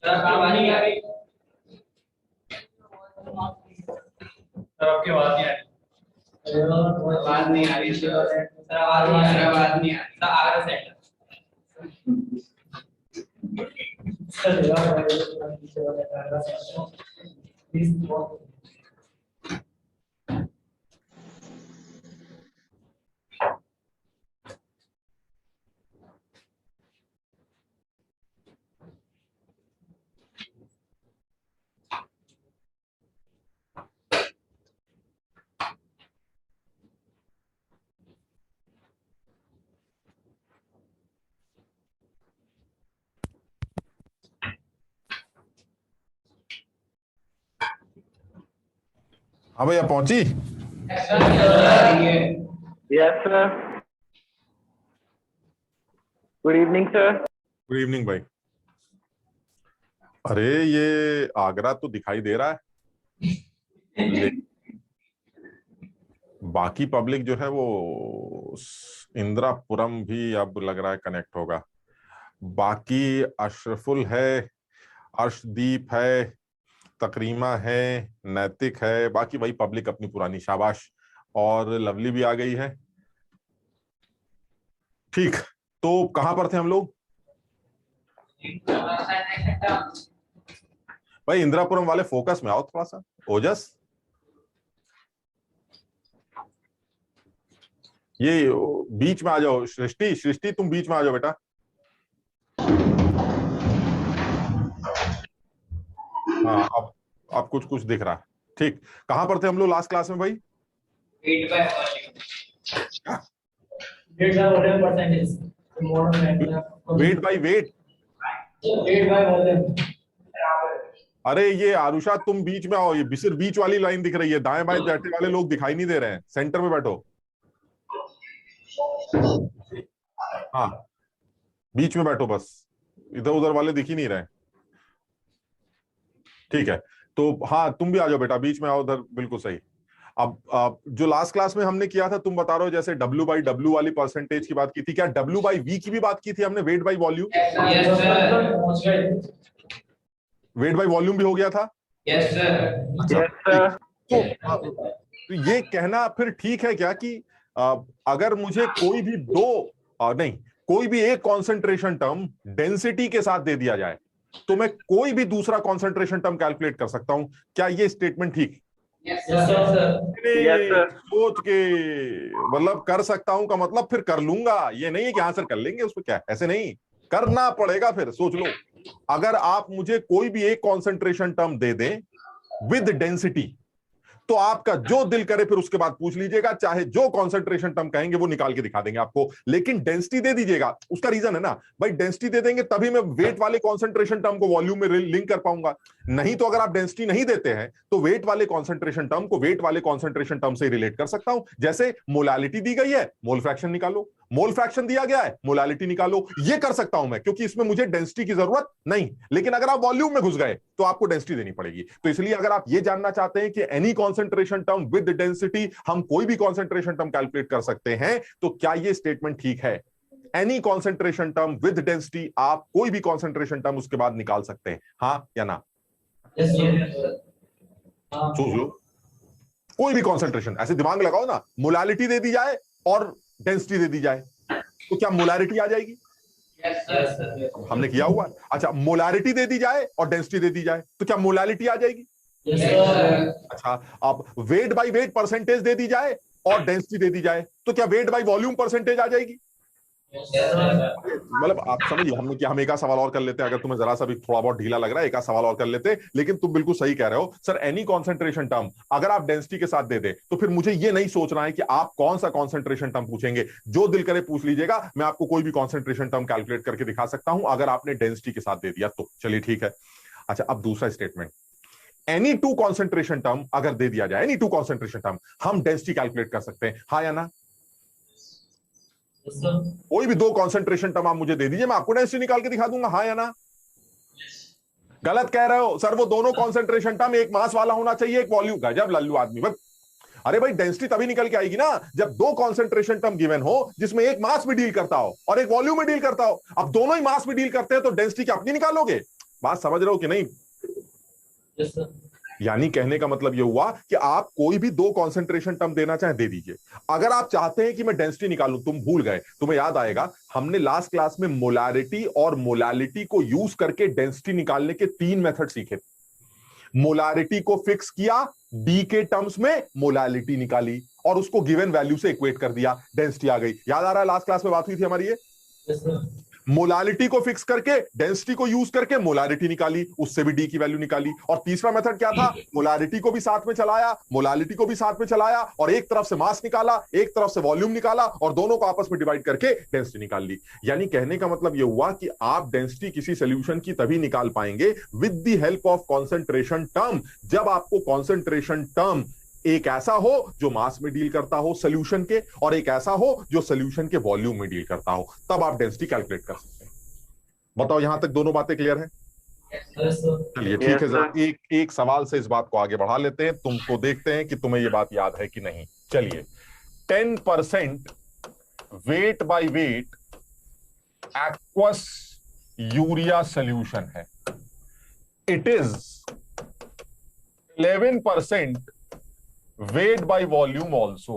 आवाज नहीं आ रही सर, आपकी आवाज नहीं आ रही। आवाज नहीं आ रही सर, आवाज नहीं आ रही, आवाज नहीं आ रही सर। आगे सेंटर हाँ भैया पहुंची। Yes sir. Good evening sir. Good evening भाई। अरे ये आगरा तो दिखाई दे रहा है, लेकिन बाकी पब्लिक जो है वो इंदिरापुरम भी अब लग रहा है कनेक्ट होगा। बाकी अशरफुल है, अर्शदीप है, तकरीमा है, नैतिक है, बाकी वही पब्लिक अपनी पुरानी। शाबाश। और लवली भी आ गई है। ठीक, तो कहां पर थे हम लोग भाई? इंदिरापुरम वाले फोकस में आओ थोड़ा सा। ओजस, ये बीच में आ जाओ। सृष्टि, सृष्टि तुम बीच में आ जाओ बेटा। हाँ, अब कुछ कुछ दिख रहा है। ठीक, कहां पर थे हम लोग लास्ट क्लास में भाई? Wait by wait. अरे ये आरुषा तुम बीच में आओ, ये सिर्फ बीच वाली लाइन दिख रही है, दाएं बाएं बैठे वाले लोग दिखाई नहीं दे रहे हैं। सेंटर में बैठो। हाँ, बीच में बैठो बस, इधर उधर वाले दिख ही नहीं रहे। ठीक है, तो हाँ तुम भी आ जाओ बेटा, बीच में आओ उधर, बिल्कुल सही। अब जो लास्ट क्लास में हमने किया था, तुम बता रहे हो जैसे W बाई W वाली परसेंटेज की बात की थी, क्या W बाई V की भी बात की थी हमने? Weight by volume, weight by volume भी हो गया था। Yes sir. तो ये कहना फिर ठीक है क्या कि अगर मुझे कोई भी नहीं, कोई भी एक कॉन्सेंट्रेशन टर्म डेंसिटी के साथ दे दिया जाए तो मैं कोई भी दूसरा कॉन्सेंट्रेशन टर्म कैलकुलेट कर सकता हूं? क्या ये स्टेटमेंट ठीक? सोच के मतलब कर सकता हूं का मतलब फिर कर लूंगा, ये नहीं है कि हाँ सर कर लेंगे, उसमें क्या है, ऐसे नहीं, करना पड़ेगा। फिर सोच लो, अगर आप मुझे कोई भी एक कॉन्सेंट्रेशन टर्म दे दें विद डेंसिटी, तो आपका जो दिल करे फिर उसके बाद पूछ लीजिएगा, चाहे जो कॉन्सेंट्रेशन टर्म कहेंगे वो निकाल के दिखा देंगे आपको, लेकिन डेंसिटी दे दीजिएगा। उसका रीजन है ना भाई, डेंसिटी दे देंगे तभी मैं वेट वाले कॉन्सेंट्रेशन टर्म को वॉल्यूम में लिंक कर पाऊंगा, नहीं तो अगर आप डेंसिटी नहीं देते हैं तो वेट वाले कॉन्सेंट्रेशन टर्म को वेट वाले कॉन्सेंट्रेशन टर्म से रिलेट कर सकता हूं। जैसे मोलालिटी दी गई है, मोल फ्रैक्शन निकालो, मोल फ्रैक्शन दिया गया है, मोलालिटी निकालो, ये कर सकता हूं मैं, क्योंकि इसमें मुझे डेंसिटी की जरूरत नहीं। लेकिन अगर आप वॉल्यूम में घुस गए तो आपको डेंसिटी देनी पड़ेगी। तो इसलिए अगर आप ये जानना चाहते हैं कि any concentration term with density, हम कोई भी कॉन्सेंट्रेशन टर्म कैलकुलेट कर सकते हैं, तो क्या ये स्टेटमेंट ठीक है? Any concentration term with density, आप कोई भी कॉन्सेंट्रेशन टर्म उसके बाद निकाल सकते हैं, हाँ या ना? सोच लो, कोई भी कॉन्सेंट्रेशन, ऐसे दिमाग लगाओ ना, मोलालिटी दे दी जाए और डेंसिटी दे दी जाए तो क्या मोलारिटी आ जाएगी? हमने किया हुआ। अच्छा, मोलारिटी दे दी जाए और डेंसिटी दे दी जाए तो क्या मोलालिटी आ जाएगी? अच्छा, अब वेट बाई वेट परसेंटेज दे दी जाए और डेंसिटी दे दी जाए तो क्या वेट बाई वॉल्यूम परसेंटेज आ जाएगी? मतलब आप समझिए, हमने क्या, हम एक सवाल और कर लेते हैं, अगर तुम्हें जरा सा भी थोड़ा बहुत ढीला लग रहा है एक सवाल और कर लेते। लेकिन तुम बिल्कुल सही कह रहे हो सर, एनी कॉन्सेंट्रेशन टर्म अगर आप डेंसिटी के साथ दे दे तो फिर मुझे ये नहीं सोचना है कि आप कौन सा कॉन्सेंट्रेशन टर्म पूछेंगे, जो दिल करे पूछ लीजिएगा, मैं आपको कोई भी कॉन्सेंट्रेशन टर्म कैलकुलेट करके दिखा सकता हूं अगर आपने डेंसिटी के साथ दे दिया तो। चलिए ठीक है। अच्छा, अब दूसरा statement, any two concentration term अगर दे दिया जाए, एनी टू कॉन्सेंट्रेशन टर्म, हम डेंसिटी कैलकुलेट कर सकते हैं, हाँ या ना? कोई भी दो कॉन्सेंट्रेशन टर्म आप मुझे दे दीजिए, मैं आपको डेंसिटी निकाल के दिखा दूंगा, हाँ या ना? गलत कह रहे हो सर, वो दोनों कॉन्सेंट्रेशन टर्म एक मास वाला होना चाहिए, एक वॉल्यूम। गजब लल्लू आदमी, बस अरे भाई डेंसिटी तभी निकल के आएगी ना जब दो कॉन्सेंट्रेशन टर्म गिवन हो जिसमें एक मास में डील करता हो और एक वॉल्यूम में डील करता हो। अब दोनों ही मास में डील करते हैं तो डेंसिटी क्या अपनी निकालोगे? बात समझ रहे हो कि नहीं? Yes sir. यानी कहने का मतलब यह हुआ कि आप कोई भी दो कॉन्सेंट्रेशन टर्म देना चाहे दे दीजिए। अगर आप चाहते हैं कि मैं डेंसिटी निकालूं, तुम भूल गए, तुम्हें याद आएगा हमने लास्ट क्लास में मोलारिटी और मोलालिटी को यूज करके डेंसिटी निकालने के 3 मेथड सीखे। मोलारिटी को फिक्स किया, डी के टर्म्स में मोलालिटी निकाली और उसको गिवन वैल्यू से इक्वेट कर दिया, डेंसिटी आ गई। याद आ रहा है लास्ट क्लास में बात हुई थी हमारी ये? Yes sir. मोलालिटी को फिक्स करके डेंसिटी को यूज करके मोलारिटी निकाली, उससे भी डी की वैल्यू निकाली। और तीसरा मेथड क्या था? मोलारिटी को भी साथ में चलाया, मोलालिटी को भी साथ में चलाया और एक तरफ से मास निकाला, एक तरफ से वॉल्यूम निकाला और दोनों को आपस में डिवाइड करके डेंसिटी निकाल ली। यानी कहने का मतलब यह हुआ कि आप डेंसिटी किसी सॉल्यूशन की तभी निकाल पाएंगे with the help of concentration term, जब आपको कॉन्सेंट्रेशन टर्म एक ऐसा हो जो मास में डील करता हो सॉल्यूशन के और एक ऐसा हो जो सॉल्यूशन के वॉल्यूम में डील करता हो, तब आप डेंसिटी कैलकुलेट कर सकते हैं। बताओ यहां तक दोनों बातें क्लियर है? Yes sir. चलिए ठीक है, जरा एक सवाल से इस बात को आगे बढ़ा लेते हैं। तुमको देखते हैं कि तुम्हें यह बात याद है कि नहीं। चलिए, 10% weight by weight aqueous urea solution है। It is 11% weight by volume also.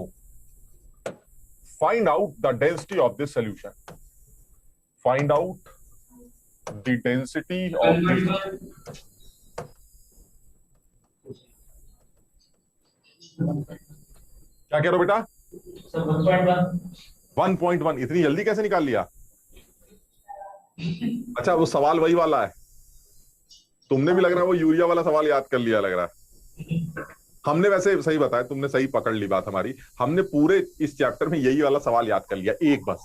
Find out the density of this solution. Find out the density of this. क्या कह रहे हो बेटा? सर 1.1। 1.1 इतनी जल्दी कैसे निकाल लिया? अच्छा, वो सवाल वही वाला है। तुमने भी लग रहा है वो यूरिया वाला सवाल याद कर लिया लग रहा है। हमने वैसे सही बताया, तुमने सही पकड़ ली बात हमारी। हमने पूरे इस चैप्टर में यही वाला सवाल याद कर लिया, एक बस।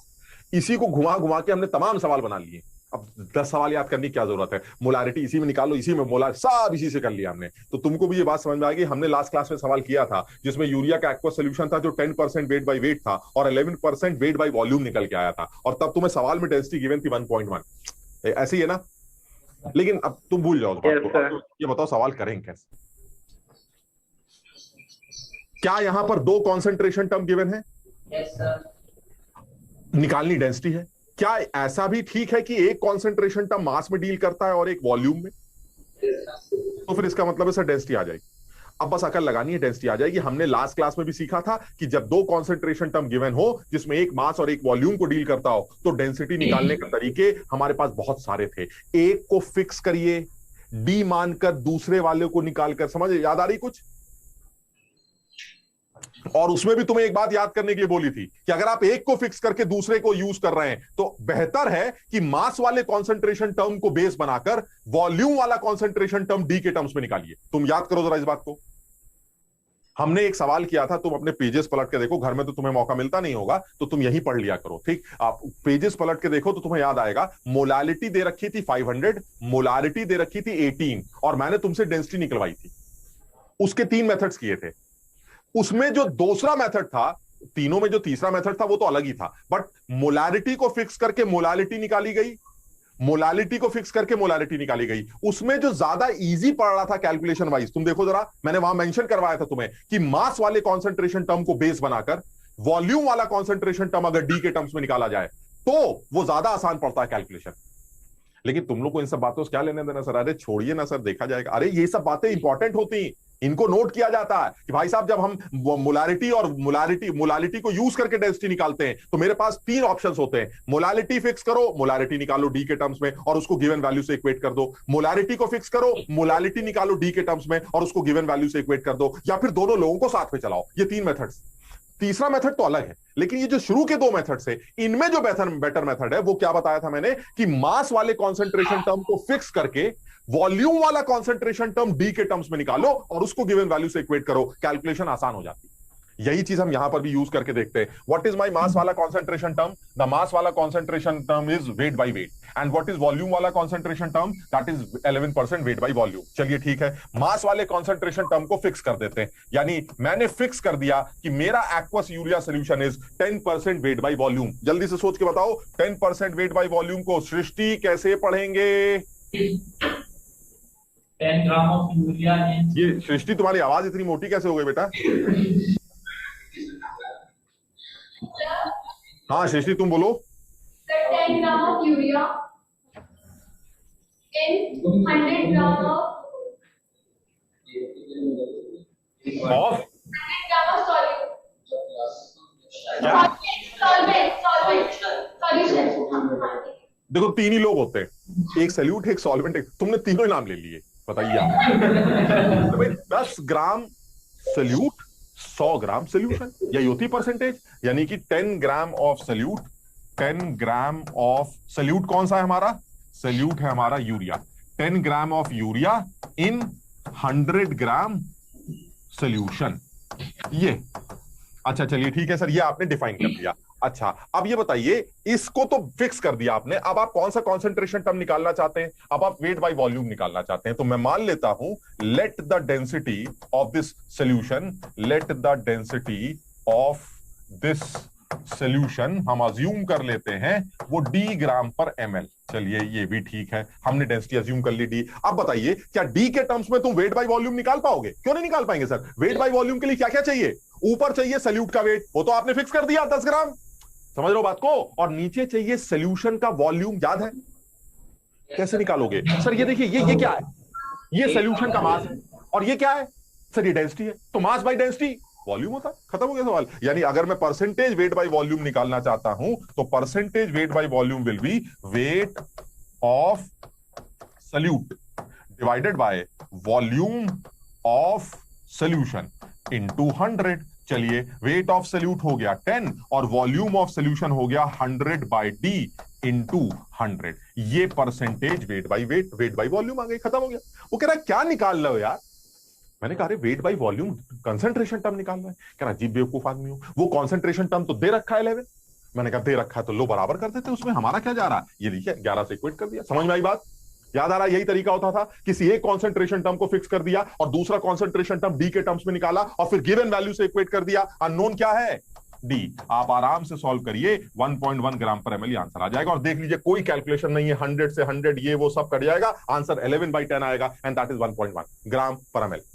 इसी को घुमा घुमा के हमने तमाम सवाल बना लिए। अब 10 सवाल याद करने की क्या जरूरत है? मोलारिटी इसी में निकालो, इसी में मोलार, सब इसी से कर लिया हमने। तो तुमको भी ये बात समझ में आ गई। हमने लास्ट क्लास में सवाल किया था जिसमें यूरिया का एक्वस सोल्यूशन था जो 10% वेट बाय वेट था और 11% वेट बाय वॉल्यूम निकल के आया था, और तब तुम्हें सवाल में डेंसिटी गिवन थी 1.1। ऐसे ही है ना? लेकिन अब तुम भूल जाओ बात को। ये बताओ सवाल करेंगे कैसे? क्या यहां पर दो कॉन्सेंट्रेशन टर्म गिवन है? Yes sir. निकालनी डेंसिटी है। क्या ऐसा भी ठीक है कि एक कॉन्सेंट्रेशन टर्म मास में डील करता है और एक वॉल्यूम में? तो फिर इसका मतलब है सर डेंसिटी आ जाएगी। अब बस अकल लगानी है, डेंसिटी आ जाएगी। हमने लास्ट क्लास में भी सीखा था कि जब दो कॉन्सेंट्रेशन टर्म गिवन हो जिसमें एक मास और एक वॉल्यूम को डील करता हो तो डेंसिटी निकालने के तरीके हमारे पास बहुत सारे थे। एक को फिक्स करिए, डी मानकर दूसरे वाले को निकालकर, समझ याद आ रही कुछ? और उसमें भी तुम्हें एक बात याद करने के लिए बोली थी कि अगर आप एक को फिक्स करके दूसरे को यूज कर रहे हैं तो बेहतर है कि मास वाले कॉन्सेंट्रेशन टर्म को बेस बनाकर वॉल्यूम वाला कॉन्सेंट्रेशन टर्म डी के टर्म्स में निकालिए। तुम याद करो जरा इस बात को। हमने एक सवाल किया था, तुम अपने पेजेस पलट के देखो, घर में तो तुम्हें मौका मिलता नहीं होगा तो तुम यही पढ़ लिया करो, ठीक? आप पेजेस पलट के देखो तो तुम्हें याद आएगा। मोलालिटी दे रखी थी 500, मोलारिटी दे रखी थी 18 और मैंने तुमसे डेंसिटी निकलवाई थी। उसके 3 मेथड्स किए थे। उसमें जो दूसरा मेथड था, तीनों में जो तीसरा मेथड था वो तो अलग ही था, बट मोलारिटी को फिक्स करके मोलालिटी निकाली गई, मोलालिटी को फिक्स करके मोलालिटी निकाली गई। उसमें जो ज्यादा इजी पड़ रहा था कैलकुलेशन वाइज, तुम देखो जरा, मैंने वहां मेंशन करवाया था तुम्हें कि मास वाले कॉन्सेंट्रेशन टर्म को बेस बनाकर वॉल्यूम वाला कॉन्सेंट्रेशन टर्म अगर डी के टर्म्स में निकाला जाए तो वो ज्यादा आसान पड़ता है कैलकुलेशन। लेकिन तुम लोग को इन सब बातों से क्या लेने देना सर? अरे छोड़िए ना सर, देखा जाएगा। अरे ये सब बातें इंपॉर्टेंट होती, इनको नोट किया जाता है कि भाई साहब जब हम मोलारिटी और मोलालिटी को यूज करके डेंसिटी निकालते हैं तो मेरे पास 3 ऑप्शंस होते हैं। मोलालिटी फिक्स करो, मोलारिटी निकालो डी के टर्म्स में और उसको गिवन वैल्यू से इक्वेट कर दो। मोलारिटी को फिक्स करो, मोलालिटी निकालो डी के टर्म्स में और उसको गिवन वैल्यू से इक्वेट कर दो, या फिर दोनों लोगों को साथ में चलाओ। ये 3 मेथड्स। तीसरा मेथड तो अलग है, लेकिन ये जो शुरू के 2 मेथड्स है, इनमें जो बेटर मेथड है वो क्या बताया था मैंने कि मास वाले कॉन्सेंट्रेशन टर्म को फिक्स करके वॉल्यूम वाला कॉन्सेंट्रेशन टर्म डी के टर्म्स में निकालो और उसको गिवन वैल्यू से इक्वेट करो, कैलकुलेशन आसान हो जाती है। यही चीज हम यहां पर भी यूज करके देखते हैं। व्हाट इज माय मास वाला कॉन्सेंट्रेशन टर्म? द मास वाला concentration term is weight by weight. And what is volume वाला concentration term? That is 11% weight by volume. चलिए ठीक है, मास वाले कॉन्सेंट्रेशन टर्म को फिक्स कर देते हैं। यानी मैंने फिक्स कर दिया कि मेरा aqueous urea solution is 10% weight by volume. जल्दी से सोच के बताओ 10% वेट बाय वॉल्यूम को सृष्टि कैसे पढ़ेंगे? 10 ग्राम ऑफ यूरिया। ये सृष्टि, तुम्हारी आवाज इतनी मोटी कैसे हो गई बेटा? हाँ सृष्टि तुम बोलो। 10 gram of urea in 100 gram of of 100 gram of solute. क्या? Solution. देखो तीन ही लोग होते हैं, एक सल्यूट एक सॉल्वेंट, तुमने तीनों ही नाम ले लिए, बताइए आप। तो भाई 10 ग्राम सल्यूट 100 ग्राम सोल्यूशन, यही होती परसेंटेज। यानी कि 10 gram of solute, 10 gram of solute कौन सा है हमारा? सल्यूट है हमारा urea. 10 gram of urea in 100 gram solution. ये अच्छा चलिए ठीक है सर, ये आपने डिफाइन कर दिया। अच्छा अब ये बताइए, इसको तो फिक्स कर दिया आपने, अब आप कौन सा कॉन्सेंट्रेशन टर्म निकालना चाहते हैं? अब आप वेट बाय वॉल्यूम निकालना चाहते हैं। तो मैं मान लेता हूं let the density of this solution, let the density of this solution हम अज्यूम कर लेते हैं वो डी ग्राम पर ml। चलिए ये भी ठीक है, हमने डेंसिटी अज्यूम कर ली डी। अब बताइए क्या डी के टर्म्स में तुम वेट बाय वॉल्यूम निकाल पाओगे? क्यों नहीं निकाल पाएंगे सर? वेट बाय वॉल्यूम के लिए क्या क्या चाहिए? ऊपर चाहिए सल्यूट का वेट, वो तो आपने फिक्स कर दिया 10 ग्राम, समझ लो बात को। और नीचे चाहिए सोल्यूशन का वॉल्यूम, याद है? कैसे निकालोगे सर? ये देखिए ये क्या है? ये सोल्यूशन का मास है और ये क्या है सर? ये डेंसिटी है। तो मास बाय डेंसिटी वॉल्यूम होता है, खत्म हो गया सवाल। यानी अगर मैं परसेंटेज वेट बाय वॉल्यूम निकालना चाहता हूं तो percentage weight by volume will be weight of solute divided by volume of solution into 100। चलिए वेट ऑफ सल्यूट हो गया 10 और वॉल्यूम ऑफ सोल्यूशन हो गया 100 बाय डी इंटू 100। ये परसेंटेज वेट बाय वॉल्यूम आ गई, खत्म हो गया। वो कह रहा है क्या निकाल लो यार? मैंने कहा wait by volume concentration term निकाल रहा है। कह रहा अजीब बेवकूफ आदमी हो, वो कंसंट्रेशन टर्म तो दे रखा है 11। मैंने कहा दे रखा है तो लो बराबर कर देते, उसमें हमारा क्या जा रहा है? ये देखिए 11 से इक्वेट कर दिया। समझ में आई बात? याद आ रहा है? यही तरीका होता था, किसी एक कॉन्सेंट्रेशन टर्म को फिक्स कर दिया और दूसरा कॉन्सेंट्रेशन टर्म डी के टर्म्स में निकाला और फिर गिवन वैल्यू से इक्वेट कर दिया। अननोन क्या है? डी। आप आराम से सॉल्व करिए, 1.1 ग्राम पर ml आंसर आ जाएगा। और देख लीजिए कोई कैलकुलेशन नहीं है, 100 से 100 ये वो सब कट जाएगा, आंसर 11/10 आएगा एंड दैट इज 1.1 ग्राम पर ml।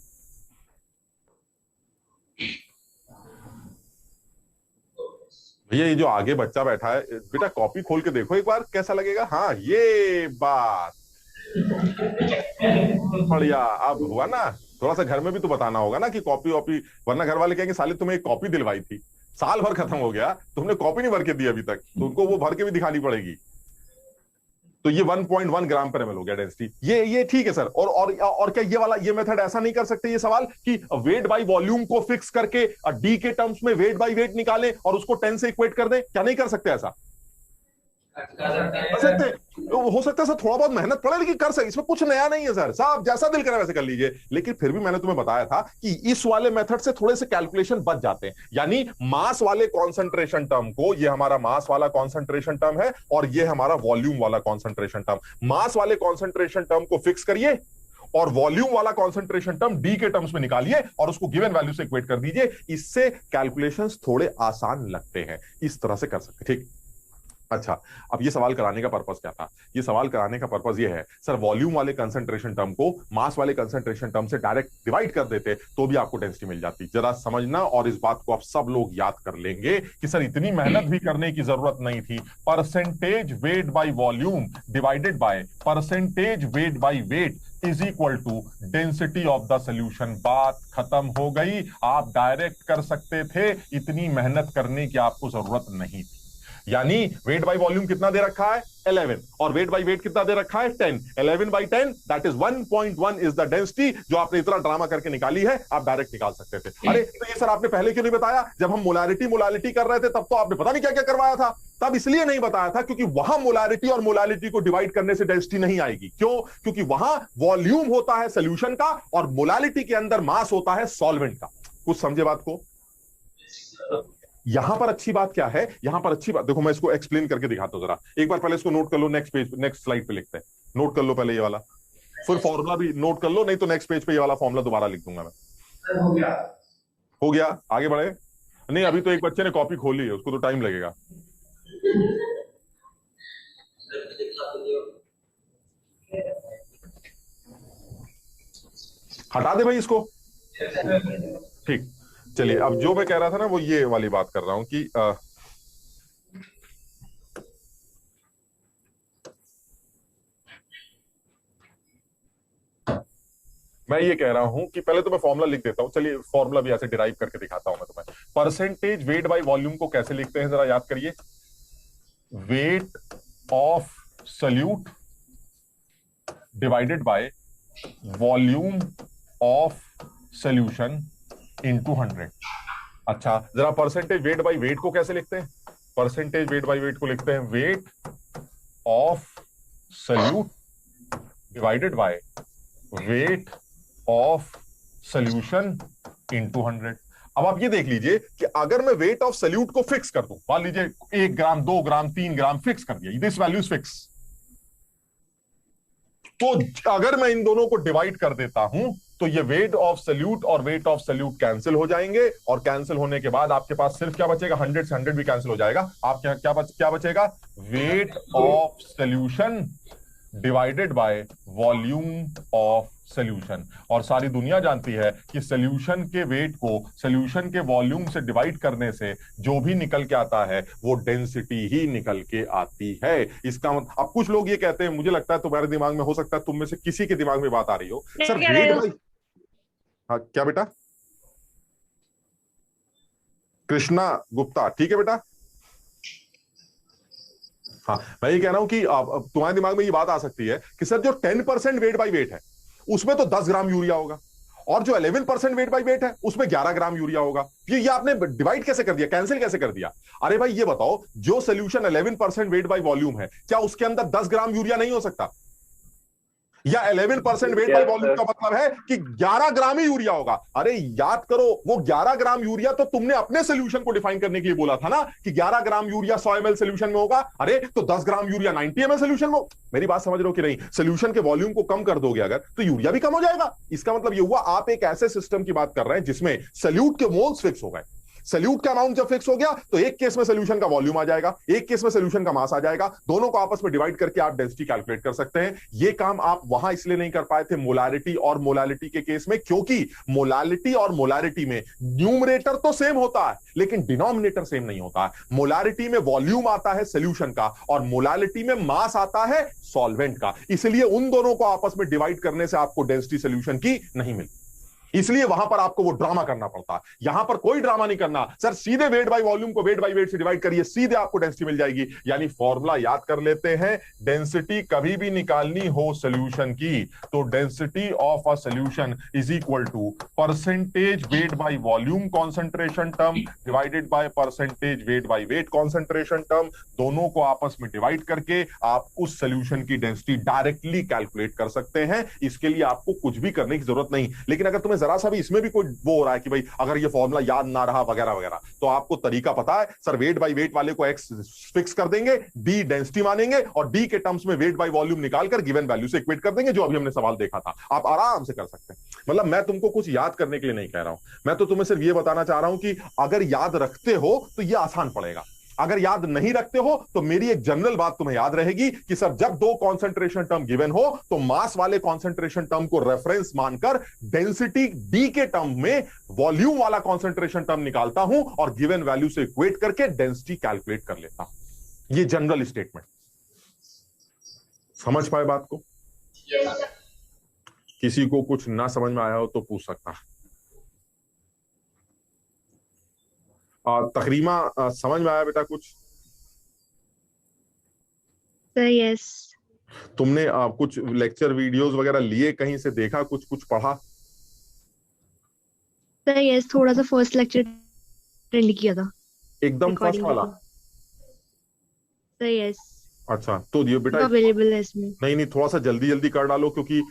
भैया ये जो आगे बच्चा बैठा है, बेटा कॉपी खोल के देखो एक बार कैसा लगेगा। हाँ ये बात बढ़िया। अब हुआ ना, थोड़ा सा घर में भी तो बताना होगा ना कि कॉपी वॉपी, वरना घर वाले कहेंगे साले तुम्हें एक कॉपी दिलवाई थी, साल भर खत्म हो गया, तुमने कॉपी नहीं भर के दी अभी तक, तो उनको वो भर के भी दिखानी पड़ेगी। तो ये 1.1 ग्राम पर ml हो गया डेंसिटी। ये ठीक है सर। और क्या ये वाला ये मेथड ऐसा नहीं कर सकते ये सवाल कि वेट बाय वॉल्यूम को फिक्स करके डी के टर्म्स में वेट बाय वेट निकालें और उसको 10 से इक्वेट कर दें? क्या नहीं कर सकते ऐसा? कर सकते हो सकता है सर, थोड़ा बहुत मेहनत पड़े लेकिन कर सकते, इसमें कुछ नया नहीं है सर साहब, जैसा दिल करे वैसे कर लीजिए। लेकिन फिर भी मैंने तुम्हें बताया था कि इस वाले मेथड से थोड़े से कैलकुलेशन बच जाते हैं। यानी मास वाले कॉन्सेंट्रेशन टर्म को, ये हमारा मास वाला कॉन्सेंट्रेशन टर्म है और ये हमारा वॉल्यूम वाला कॉन्सेंट्रेशन टर्म, मास वाले कॉन्सेंट्रेशन टर्म को फिक्स करिए और वॉल्यूम वाला कॉन्सेंट्रेशन टर्म डी के टर्म्स में निकालिए और उसको गिवन वैल्यू से इक्वेट कर दीजिए। इससे कैलकुलेशंस थोड़े आसान लगते हैं, इस तरह से कर सकते। ठीक, अच्छा अब ये सवाल कराने का पर्पस क्या था? ये सवाल कराने का पर्पस ये है सर, वॉल्यूम वाले कंसंट्रेशन टर्म को मास वाले कंसंट्रेशन टर्म से डायरेक्ट डिवाइड कर देते तो भी आपको डेंसिटी मिल जाती। जरा समझना, और इस बात को आप सब लोग याद कर लेंगे कि सर इतनी मेहनत भी करने की जरूरत नहीं थी। Percentage weight by volume divided by percentage weight by weight is equal to density of the solution. बात खत्म हो गई, आप डायरेक्ट कर सकते थे, इतनी मेहनत करने की आपको जरूरत नहीं थी। यानी वेट बाय वॉल्यूम कितना दे रखा है? 11 और वेट बाय वेट कितना दे रखा है? 10। 11/10 that is 1.1 is the density जो आपने इतना ड्रामा करके निकाली है, आप डायरेक्ट निकाल सकते थे। अरे तो ये सर आपने पहले क्यों नहीं बताया? जब हम मोलारिटी कर रहे थे तब तो आपने पता नहीं क्या क्या करवाया था। तब इसलिए नहीं बताया था क्योंकि वहां मोलारिटी और मोलालिटी को डिवाइड करने से डेंसिटी नहीं आएगी। क्यों? क्योंकि वहां वॉल्यूम होता है सोल्यूशन का और मोलालिटी के अंदर मास होता है सॉल्वेंट का। कुछ समझे बात को? यहां पर अच्छी बात क्या है? यहां पर अच्छी बात देखो, मैं इसको एक्सप्लेन करके दिखाता हूं जरा। एक बार पहले इसको नोट कर लो, नेक्स्ट पेज, नेक्स्ट स्लाइड पे लिखते हैं। नोट कर लो पहले ये वाला, फिर फॉर्मूला भी नोट कर लो, नहीं तो नेक्स्ट पेज पे ये वाला फॉर्मूला दोबारा लिख दूंगा मैं। हो गया, आगे बढ़े? नहीं अभी तो एक बच्चे ने कॉपी खोली है, उसको तो टाइम लगेगा। हटा दे भाई इसको। ठीक, चलिए अब जो मैं कह रहा था ना वो ये वाली बात कर रहा हूं कि मैं ये कह रहा हूं कि पहले तो मैं फॉर्मूला लिख देता हूं, चलिए फॉर्मूला भी ऐसे डिराइव करके दिखाता हूं मैं तुम्हें। परसेंटेज वेट बाय वॉल्यूम को कैसे लिखते हैं जरा याद करिए। Weight of solute divided by volume of solution into 100। अच्छा, जरा परसेंटेज वेट बाय वेट को कैसे लिखते हैं? परसेंटेज वेट बाय वेट को लिखते हैं weight of solute divided by weight of solution into 100। अब आप ये देख लीजिए कि अगर मैं वेट ऑफ सल्यूट को फिक्स कर दूं, मान लीजिए 1 ग्राम 2 ग्राम 3 ग्राम फिक्स कर दिया, दिस वैल्यू इज फिक्स, तो अगर मैं इन दोनों को डिवाइड कर देता हूं तो ये वेट ऑफ सल्यूट और वेट ऑफ सल्यूट कैंसिल हो जाएंगे, और कैंसिल होने के बाद आपके पास सिर्फ क्या बचेगा? 100 से 100 भी कैंसिल हो जाएगा। आप क्या बचेगा? Weight of solution divided by volume of solution. और सारी दुनिया जानती है कि सॉल्यूशन के वेट को सॉल्यूशन के वॉल्यूम से डिवाइड करने से जो भी निकल के आता है वो डेंसिटी ही निकल के आती है। इसका मतलब, अब कुछ लोग ये कहते हैं, मुझे लगता है तुम्हारे दिमाग में, हो सकता है तुम में से किसी के दिमाग में बात आ रही हो, सर वेट बाय, हाँ क्या बेटा? कृष्णा गुप्ता, ठीक है बेटा। हाँ, मैं ये कह रहा हूं कि तुम्हारे दिमाग में ये बात आ सकती है कि सर जो 10% वेट बाय वेट है उसमें तो 10 ग्राम यूरिया होगा, और जो 11% वेट बाय वेट है उसमें 11 ग्राम यूरिया होगा। ये आपने डिवाइड कैसे कर दिया, कैंसिल कैसे कर दिया? अरे भाई ये बताओ, जो सोल्यूशन 11% वेट बाय वॉल्यूम है, क्या उसके अंदर 10 ग्राम यूरिया नहीं हो सकता? या 11% वेट बाय वॉल्यूम का मतलब है कि 11 ग्राम ही यूरिया होगा। अरे याद करो, वो 11 ग्राम यूरिया तो तुमने अपने सोल्यूशन को डिफाइन करने के लिए बोला था ना, कि 11 ग्राम यूरिया 100 ml सोल्यूशन में होगा। अरे तो 10 ग्राम यूरिया 90 ml सोल्यूशन में। मेरी बात समझ रहे हो कि नहीं? सोल्यूशन के वॉल्यूम को कम कर दोगे अगर, तो यूरिया भी कम हो जाएगा। इसका मतलब ये हुआ, आप एक ऐसे सिस्टम की बात कर रहे हैं जिसमें सोल्यूट के मोल्स फिक्स हो गए। सल्यूट का अमाउंट जब फिक्स हो गया तो एक केस में सोल्यूशन का वॉल्यूम आ जाएगा, एक केस में सोल्यूशन का मास आ जाएगा, दोनों को आपस में डिवाइड करके आप डेंसिटी कैलकुलेट कर सकते हैं। ये काम आप वहां इसलिए नहीं कर पाए थे मोलारिटी और मोलालिटी के केस में, क्योंकि मोलालिटी और मोलारिटी में न्यूमरेटर तो सेम होता है लेकिन डिनोमिनेटर सेम नहीं होता है। मोलारिटी में वॉल्यूम आता है सोल्यूशन का और मोलालिटी में मास आता है सॉल्वेंट का, इसलिए उन दोनों को आपस में डिवाइड करने से आपको डेंसिटी सोल्यूशन की नहीं मिलती। इसलिए वहां पर आपको वो ड्रामा करना पड़ता है। यहां पर कोई ड्रामा नहीं करना, सर सीधे वेट बाय वॉल्यूम को वेट बाय वेट से डिवाइड करिए, सीधे आपको डेंसिटी मिल जाएगी। यानी फॉर्मूला याद कर लेते हैं, डेंसिटी कभी भी निकालनी हो सॉल्यूशन की तो density of a solution is equal to percentage weight by volume concentration term divided by percentage weight by weight concentration term. दोनों को आपस में डिवाइड करके आप उस सॉल्यूशन की डेंसिटी डायरेक्टली कैलकुलेट कर सकते हैं। इसके लिए आपको कुछ भी करने की जरूरत नहीं। लेकिन अगर तुम्हें जरा सा भी इसमें भी कोई वो हो रहा है कि भाई अगर ये फॉर्मूला याद ना रहा वगैरह वगैरह, तो आपको तरीका पता है, सर वेट बाय वेट वाले को एक्स फिक्स कर देंगे, डी डेंसिटी मानेंगे और डी के टर्म्स में वेट बाय वॉल्यूम निकालकर गिवन वैल्यू से इक्वेट कर देंगे, जो अभी हमने सवाल देखा था। आप आराम से कर सकते हैं। मतलब मैं तुमको कुछ याद करने के लिए नहीं कह रहा हूं, मैं तो तुम्हें सिर्फ ये बताना चाह रहा हूं कि अगर याद रखते हो तो ये आसान पड़ेगा, अगर याद नहीं रखते हो तो मेरी एक जनरल बात तुम्हें याद रहेगी कि सर जब दो कॉन्सेंट्रेशन टर्म गिवन हो तो मास वाले कॉन्सेंट्रेशन टर्म को रेफरेंस मानकर डेंसिटी डी के टर्म में वॉल्यूम वाला कॉन्सेंट्रेशन टर्म निकालता हूं और गिवन वैल्यू से इक्वेट करके डेंसिटी कैलकुलेट कर लेता हूं। ये जनरल स्टेटमेंट, समझ पाए बात को? किसी को कुछ ना समझ में आया हो तो पूछ सकता है। तकरीमा समझ में आया बेटा कुछ? यस। तुमने कुछ लेक्चर वीडियोस वगैरह लिए, कहीं से देखा, कुछ कुछ पढ़ा? यस, थोड़ा सा फर्स्ट लेक्चर अटेंड किया था, एकदम फर्स्ट वाला? यस। अच्छा, तो ये बेटा अवेलेबल है इसमें। नहीं, थोड़ा सा जल्दी जल्दी कर डालो क्योंकि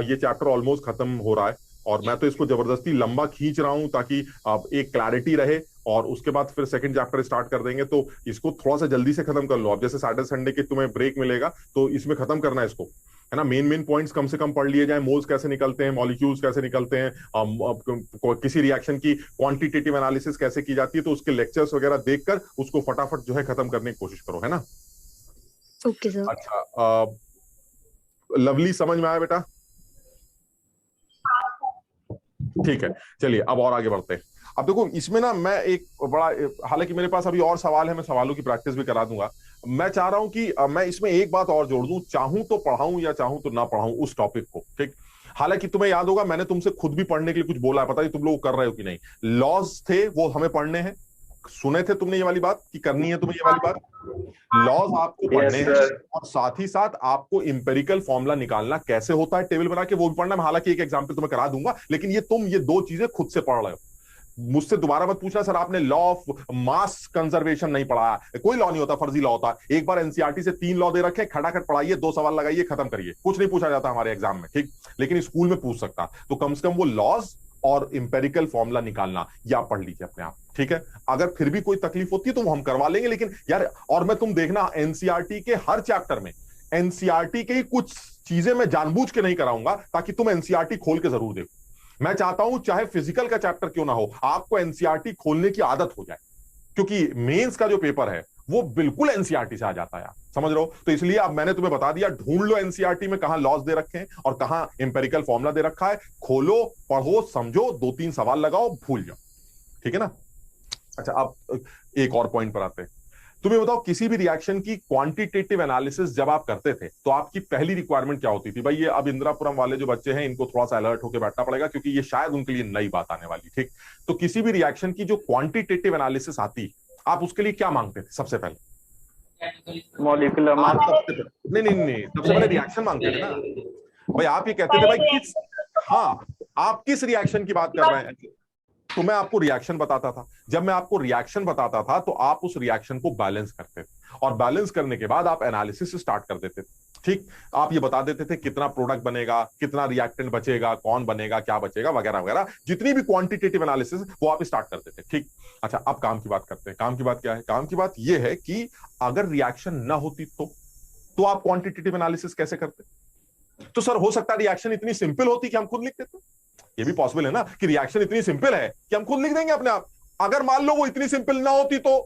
ये चैप्टर ऑलमोस्ट खत्म हो रहा है और मैं तो इसको जबरदस्ती लंबा खींच रहा हूं ताकि एक क्लैरिटी रहे, और उसके बाद फिर सेकंड चैप्टर स्टार्ट कर देंगे। तो इसको थोड़ा सा जल्दी से खत्म कर लो। अब जैसे सैटरडे संडे के तुम्हें ब्रेक मिलेगा तो इसमें खत्म करना है इसको, है ना। मेन पॉइंट्स कम से कम पढ़ लिए जाए, मोल्स कैसे निकलते हैं, मॉलिक्यूल्स कैसे निकलते हैं, किसी रिएक्शन की क्वांटिटेटिव एनालिसिस कैसे की जाती है, तो उसके लेक्चर्स वगैरह देखकर उसको फटाफट जो है खत्म करने की कोशिश करो, है ना। Okay sir. अच्छा, लवली समझ में आया बेटा? ठीक है, चलिए अब और आगे बढ़ते हैं। अब देखो इसमें ना मैं एक बड़ा, हालांकि मेरे पास अभी और सवाल है, मैं सवालों की प्रैक्टिस भी करा दूंगा। मैं चाह रहा हूं कि मैं इसमें एक बात और जोड़ दूं, चाहूं तो पढ़ाऊं या चाहूं तो ना पढ़ाऊं उस टॉपिक को, ठीक। हालांकि तुम्हें याद होगा मैंने तुमसे खुद भी पढ़ने के लिए कुछ बोला है, पता नहीं तुम लोग कर रहे हो कि नहीं। लॉज थे वो हमें पढ़ने हैं, सुने थे तुमने ये वाली बात कि करनी है तुम्हें ये वाली बात। लॉज आपको पढ़ने Yes, हैं sir. और साथ ही साथ आपको इंपेरिकल फॉर्मूला निकालना कैसे होता है टेबल बना के वो भी पढ़ना है। हालांकि एक एग्जांपल तुम्हें करा दूंगा, लेकिन ये तुम ये दो चीजें खुद से पढ़ रहे हो। मुझसे दोबारा मत पूछना सर आपने लॉ ऑफ मास कंजर्वेशन नहीं पढ़ा। कोई लॉ नहीं होता, फर्जी लॉ होता। एक बार एनसीईआरटी से 3 लॉ दे रखे, खड़ाखड़ पढ़ाइए, 2 सवाल लगाइए, खत्म करिए। कुछ नहीं पूछा जाता हमारे एग्जाम में, ठीक। लेकिन स्कूल में पूछ सकता, तो कम से कम वो लॉज और इंपेरिकल फॉर्मूला निकालना या पढ़ लीजिए अपने आप, ठीक है। अगर फिर भी कोई तकलीफ होती है तो वो हम करवा लेंगे, लेकिन यार और मैं तुम देखना एनसीईआरटी के हर चैप्टर में एनसीईआरटी के ही कुछ चीजें मैं जानबूझ के नहीं कराऊंगा ताकि तुम एनसीईआरटी खोल के जरूर देखो। मैं चाहता हूं चाहे फिजिकल का चैप्टर क्यों ना हो, आपको एनसीईआरटी खोलने की आदत हो जाए, क्योंकि मेंस का जो पेपर है वो बिल्कुल एनसीईआरटी से आ जाता है, समझ रहे हो। तो इसलिए अब मैंने तुम्हें बता दिया, ढूंढ लो एनसीईआरटी में कहां लॉज दे रखे हैं और कहां इंपेरिकल फॉर्मूला दे रखा है। खोलो, पढ़ो, समझो, 2-3 सवाल लगाओ, भूल जाओ, ठीक है ना। अच्छा, अब एक और पॉइंट पर आते हैं। तुम्हें बताओ किसी भी रिएक्शन की क्वांटिटेटिव एनालिसिस जब आप करते थे तो आपकी पहली रिक्वायरमेंट क्या होती थी? भाई ये अब इंदिरापुरम वाले जो बच्चे हैं इनको थोड़ा सा अलर्ट होकर बैठना पड़ेगा, क्योंकि ये शायद उनके लिए नई बात आने वाली, ठीक। तो किसी भी रिएक्शन की जो क्वांटिटेटिव एनालिसिस आती, आप उसके लिए क्या मांगते थे सबसे पहले? Molecular mass. नहीं, सबसे पहले रिएक्शन मांगते थे ना भाई। आप ये कहते थे भाई किस, हाँ आप किस रिएक्शन की बात कर रहे हैं, तो मैं आपको रिएक्शन बताता था। जब मैं आपको रिएक्शन बताता था तो आप उस रिएक्शन को बैलेंस करते थे, और बैलेंस करने के बाद आप एनालिसिस स्टार्ट कर देते थे, ठीक। आप ये बता देते थे कितना प्रोडक्ट बनेगा, कितना रिएक्टेंट बचेगा, कौन बनेगा, क्या बचेगा, वगैरह वगैरह, जितनी भी क्वांटिटेटिव एनालिसिस वो आप स्टार्ट कर देते, ठीक। अच्छा, अब काम की बात करते हैं। काम की बात क्या है? काम की बात यह है कि अगर रिएक्शन ना होती तो आप क्वांटिटेटिव एनालिसिस कैसे करते? तो सर हो सकता है रिएक्शन इतनी सिंपल होती कि हम खुद लिख देते। ये भी पॉसिबल है ना कि रिएक्शन इतनी सिंपल है कि हम खुद लिख देंगे अपने आप। अगर मान लो वो इतनी सिंपल ना होती तो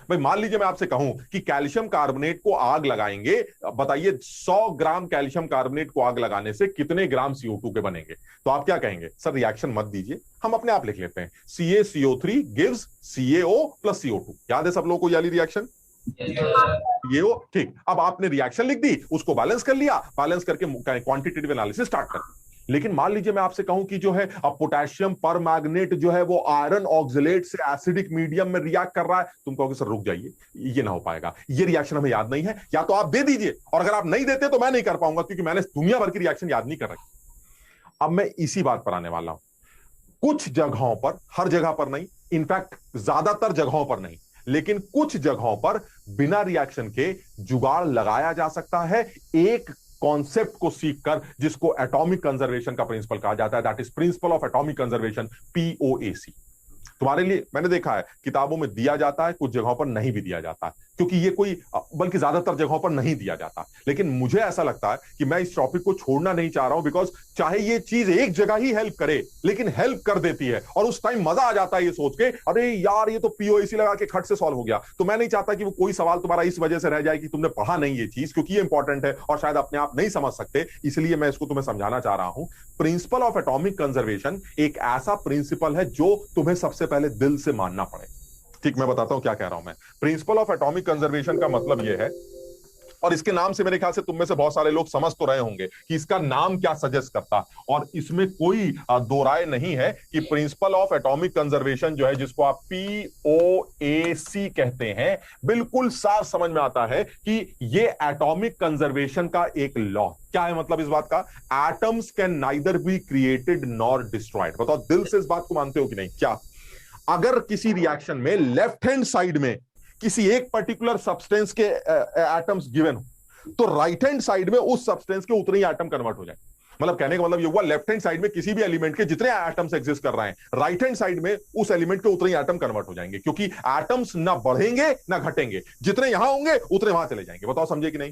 भाई मान लीजिए मैं आपसे कहूं कि कैल्शियम कार्बोनेट को आग लगाएंगे, बताइए 100 ग्राम कैल्शियम कार्बोनेट को आग लगाने से कितने ग्राम CO2 के बनेंगे? तो आप क्या कहेंगे? सर रिएक्शन मत दीजिए, हम अपने आप लिख लेते हैं, CaCO3 gives CaO plus CO2। याद है सब लोगों को ये वाली रिएक्शन? ये वो, ठीक। अब आपने रिएक्शन लिख दी, उसको बैलेंस कर लिया, बैलेंस करके क्वांटिटेटिव एनालिसिस स्टार्ट कर दी। लेकिन मान लीजिए मैं आपसे कहूं कि जो है अब पोटेशियम पर मैग्नेट जो है वो आयरन ऑक्सलेट से एसिडिक मीडियम में रिएक्ट कर रहा है। तुम कहोगे सर रुक जाइए, ये ना हो पाएगा, ये रिएक्शन हमें याद नहीं है, या तो आप दे दीजिए, और अगर आप नहीं देते तो मैं नहीं कर पाऊंगा, क्योंकि मैंने दुनिया भर की रिएक्शन याद नहीं कर रखी। अब मैं इसी बात पर आने वाला हूं। कुछ जगहों पर, हर जगह पर नहीं, इनफैक्ट ज्यादातर जगहों पर नहीं, लेकिन कुछ जगहों पर बिना रिएक्शन के जुगाड़ लगाया जा सकता है, एक कॉन्सेप्ट को सीखकर, जिसको एटॉमिक कंजर्वेशन का प्रिंसिपल कहा जाता है। That is principle of atomic conservation, POAC। तुम्हारे लिए मैंने देखा है किताबों में दिया जाता है, कुछ जगहों पर नहीं भी दिया जाता है, क्योंकि ये कोई, बल्कि ज्यादातर जगहों पर नहीं दिया जाता। लेकिन मुझे ऐसा लगता है कि मैं इस टॉपिक को छोड़ना नहीं चाह रहा हूं, बिकॉज चाहे ये चीज एक जगह ही हेल्प करे, लेकिन हेल्प कर देती है, और उस टाइम मजा आ जाता है ये सोच के, अरे यार ये तो POAC लगा के खट से सॉल्व हो गया। तो मैं नहीं चाहता कि वो कोई सवाल तुम्हारा इस वजह से रह जाए कि तुमने पढ़ा नहीं ये चीज, क्योंकि ये इंपॉर्टेंट है और शायद अपने आप नहीं समझ सकते, इसलिए मैं इसको तुम्हें समझाना चाह रहा हूं। प्रिंसिपल ऑफ एटॉमिक कंजर्वेशन एक ऐसा प्रिंसिपल है जो तुम्हें सबसे पहले दिल से मानना पड़ेगा, ठीक। मैं बताता हूं क्या कह रहा हूं मैं। प्रिंसिपल ऑफ एटॉमिक कंजर्वेशन का मतलब यह है, और इसके नाम से मेरे ख्याल से तुम में से बहुत सारे लोग समझ तो रहे होंगे कि इसका नाम क्या सजेस्ट करता, और इसमें कोई दो राय नहीं है कि प्रिंसिपल ऑफ एटॉमिक कंजर्वेशन जो है, जिसको आप POAC कहते हैं, बिल्कुल साफ समझ में आता है कि ये एटॉमिक कंजर्वेशन का एक लॉ। क्या है मतलब इस बात का? Atoms can neither be created nor destroyed. बताओ दिल से इस बात को मानते हो कि नहीं? क्या अगर किसी रिएक्शन में लेफ्ट हैंड साइड में किसी एक पर्टिकुलर सब्सटेंस के एटम्स गिवन हो, तो राइट हैंड साइड में उस सब्सटेंस के उतने ही एटम कन्वर्ट हो जाए। मतलब कहने का मतलब ये हुआ, लेफ्ट हैंड साइड में किसी भी एलिमेंट के जितने एटम्स एग्जिस्ट कर रहे हैं, राइट हैंड साइड में उस एलिमेंट के उतने ही एटम कन्वर्ट हो जाएंगे, क्योंकि एटम्स ना बढ़ेंगे ना घटेंगे, जितने यहां होंगे उतने वहां चले जाएंगे। बताओ समझे कि नहीं?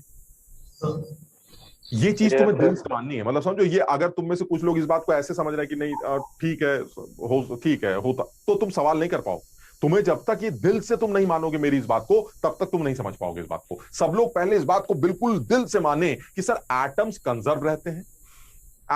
ये चीज तुम्हें दिल से माननी है। मतलब समझो, ये अगर तुम में से कुछ लोग इस बात को ऐसे समझ रहे हैं कि नहीं ठीक है होता, तो तुम सवाल नहीं कर पाओ। तुम्हें जब तक ये दिल से तुम नहीं मानोगे मेरी इस बात को, तब तक तुम नहीं समझ पाओगे इस बात को। सब लोग पहले इस बात को बिल्कुल दिल से माने कि सर एटम्स कंजर्व रहते हैं,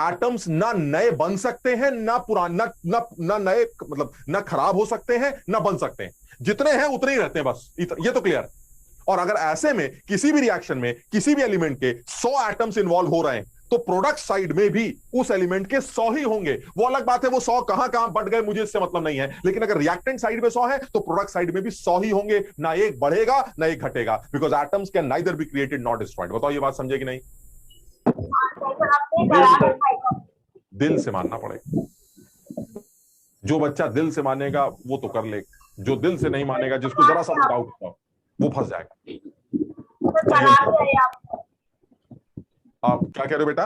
एटम्स ना नए बन सकते हैं, ना पुराना, ना नए, मतलब ना खराब हो सकते हैं, ना बन सकते हैं, जितने हैं उतने ही रहते हैं, बस ये तो क्लियर है। और अगर ऐसे में किसी भी रिएक्शन में किसी भी एलिमेंट के 100 एटम्स इन्वॉल्व हो रहे हैं, तो प्रोडक्ट साइड में भी उस एलिमेंट के 100 ही होंगे। वो अलग बात है वो 100 कहां कहां बढ़ गए मुझे इससे मतलब नहीं है, लेकिन अगर रिएक्टेंट साइड में 100 है तो प्रोडक्ट साइड में भी 100 ही होंगे, ना एक बढ़ेगा ना एक घटेगा, because atoms can neither be created not destroyed. बताओ ये बात समझे कि नहीं? दिल से मानना पड़ेगा। जो बच्चा दिल से मानेगा वो तो कर ले, जो दिल से नहीं मानेगा, जिसको जरा सा भी डाउट होगा वो फंस जाएगा। आप क्या कह रहे हो बेटा?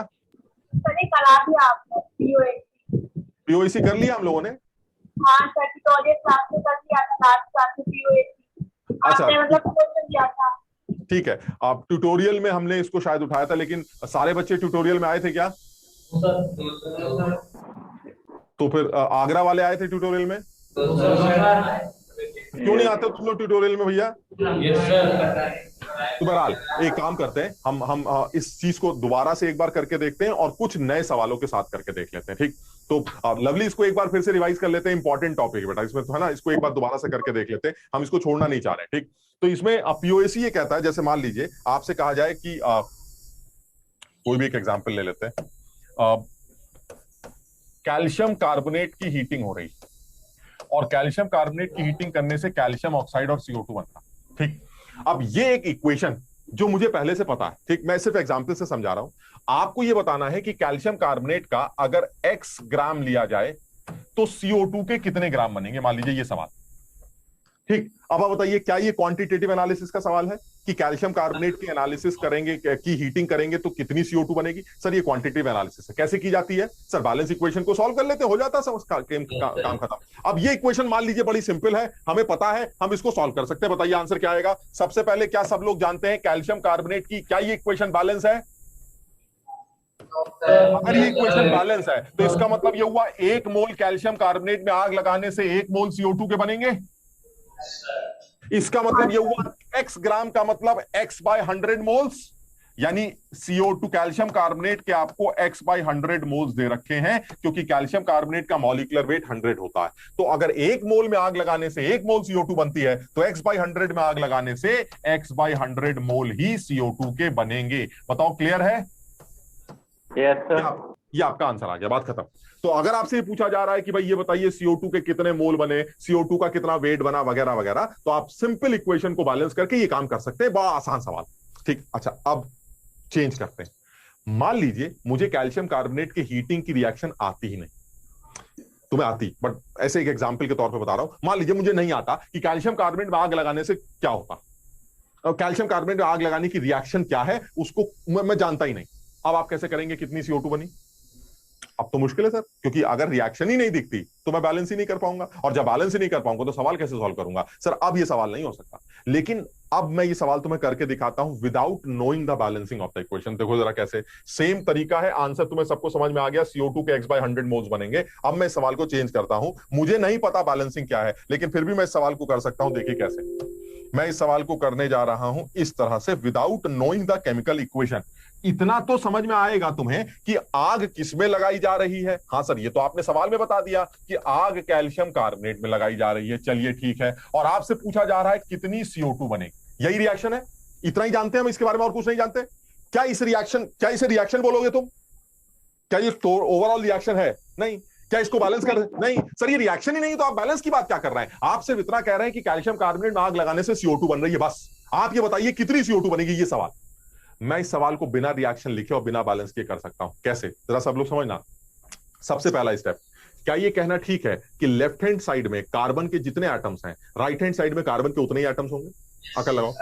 पीओएसी कर लिया हम लोगों ने। हाँ सर, ट्यूटोरियल क्लास में कर लिया था, लास्ट क्लास में पीओएसी। अच्छा, आपने मतलब क्वेश्चन दिया था। ठीक है, आप ट्यूटोरियल में हमने इसको शायद उठाया था, लेकिन सारे बच्चे ट्यूटोरियल में आए थे क्या? तो फिर आगरा वाले आए थे ट्यूटोरियल में? क्यों नहीं आते तुम लोग ट्यूटोरियल में भैया? तो बहरहाल एक काम करते हैं, हम इस चीज को दोबारा से एक बार करके देखते हैं और कुछ नए सवालों के साथ करके देख लेते हैं। ठीक, तो लवली इसको एक बार फिर से रिवाइज कर लेते हैं। इंपॉर्टेंट टॉपिक है बेटा इसमें, तो है ना, इसको एक बार दोबारा से करके देख लेते हैं, हम इसको छोड़ना नहीं चाह रहे। ठीक, तो इसमें पीओएसी ये कहता है, जैसे मान लीजिए आपसे कहा जाए कि कोई भी एक एग्जाम्पल ले लेते हैं, कैल्शियम कार्बोनेट की हीटिंग हो रही और कैल्शियम कार्बोनेट की हीटिंग करने से कैल्शियम ऑक्साइड और CO2 बनता। ठीक, अब ये एक इक्वेशन जो मुझे पहले से पता है, ठीक, मैं सिर्फ एग्जांपल से समझा रहा हूं। आपको ये बताना है कि कैल्शियम कार्बोनेट का अगर x ग्राम लिया जाए तो CO2 के कितने ग्राम बनेंगे, मान लीजिए ये सवाल। ठीक, अब आप बताइए क्या ये क्वांटिटेटिव एनालिसिस का सवाल है कि कैल्शियम कार्बोनेट की एनालिसिस करेंगे, की हीटिंग करेंगे तो कितनी CO2 बनेगी? सर ये क्वांटिटेटिव एनालिसिस है। कैसे की जाती है? सर बैलेंस इक्वेशन को सॉल्व कर लेते हो जाता है, काम खत्म। अब ये इक्वेशन मान लीजिए बड़ी सिंपल है, हमें पता है हम इसको सॉल्व कर सकते हैं। बताइए आंसर क्या आएगा? सबसे पहले क्या सब लोग जानते हैं कैल्शियम कार्बोनेट की क्या ये इक्वेशन बैलेंस है? अगर ये इक्वेशन बैलेंस है तो इसका मतलब ये हुआ 1 मोल कैल्शियम कार्बोनेट में आग लगाने से 1 मोल CO2 के बनेंगे। इसका मतलब ये हुआ x ग्राम का मतलब x बाय 100 मोल्स, यानी CO2 कैल्शियम कार्बोनेट के आपको x बाय 100 मोल्स दे रखे हैं, क्योंकि कैल्शियम कार्बोनेट का मॉलिक्यूलर वेट 100 होता है। तो अगर 1 मोल में आग लगाने से 1 मोल CO2 बनती है तो x बाय 100 में आग लगाने से x बाय 100 मोल ही CO2 के बनेंगे। बताओ क्लियर है? Yes sir. ये आपका आंसर आ गया, बात खत्म। तो अगर आपसे ये पूछा जा रहा है कि भाई ये बताइए CO2 के कितने मोल बने, CO2 का कितना वेट बना, वगैरह वगैरह, तो आप सिंपल इक्वेशन को बैलेंस करके ये काम कर सकते हैं। बड़ा आसान सवाल। ठीक, अच्छा अब चेंज करते हैं। मान लीजिए मुझे कैल्शियम कार्बोनेट की हीटिंग की रिएक्शन आती ही नहीं, तुम्हें आती, बट ऐसे एक एग्जाम्पल के तौर पर बता रहा हूं। मान लीजिए मुझे नहीं आता कि कैल्शियम कार्बोनेट में आग लगाने से क्या होता, और कैल्शियम कार्बोनेट में आग लगाने की रिएक्शन क्या है उसको मैं जानता ही नहीं। अब आप कैसे करेंगे? कितनी CO2 बनी? अब तो मुश्किल है सर, क्योंकि अगर रिएक्शन ही नहीं दिखती तो मैं बैलेंस ही नहीं कर पाऊंगा, और जब बैलेंस ही नहीं कर पाऊंगा तो सवाल कैसे सॉल्व करूंगा? सर अब ये सवाल नहीं हो सकता, लेकिन अब मैं ये सवाल तुम्हें करके दिखाता हूं without knowing the balancing of the equation. देखो जरा कैसे, सेम तरीका है, आंसर तुम्हें सबको समझ में आ गया, CO2 के x बाय 100 मोल्स बनेंगे। अब मैं इस सवाल को चेंज करता हूं, मुझे नहीं पता बैलेंसिंग क्या है, लेकिन फिर भी मैं इस सवाल को कर सकता हूं। देखिए कैसे मैं इस सवाल को करने जा रहा हूं, इस तरह से, without knowing the chemical equation. इतना तो समझ में आएगा तुम्हें कि आग किसमें लगाई जा रही है। हाँ सर ये तो आपने सवाल में बता दिया कि आग कैल्शियम कार्बोनेट में लगाई जा रही है, चलिए ठीक है, और आपसे पूछा जा रहा है कितनी CO2 बनेगी। यही रिएक्शन है, इतना ही जानते हैं हम, इसके बारे में और कुछ नहीं जानते। क्या इसे रिएक्शन बोलोगे तुम? क्या ये ओवरऑल रिएक्शन है? नहीं। क्या इसको बैलेंस कर? नहीं सर ये रिएक्शन ही नहीं, तो आप बैलेंस की बात क्या कर रहे हैं? आप सिर्फ इतना कह रहे हैं कि कैल्शियम कार्बोनेट में आग लगाने से CO2 बन रही है, बस। आप ये बताइए कितनी CO2 बनेगी, ये सवाल। मैं इस सवाल को बिना रिएक्शन लिखे और बिना बैलेंस के कर सकता हूं। कैसे? जरा सब लोग समझना। सबसे पहला स्टेप, क्या ये कहना ठीक है कि लेफ्ट हैंड साइड में कार्बन के जितने एटम्स हैं, राइट हैंड साइड में कार्बन के उतने ही एटम्स होंगे? अकल लगाओ।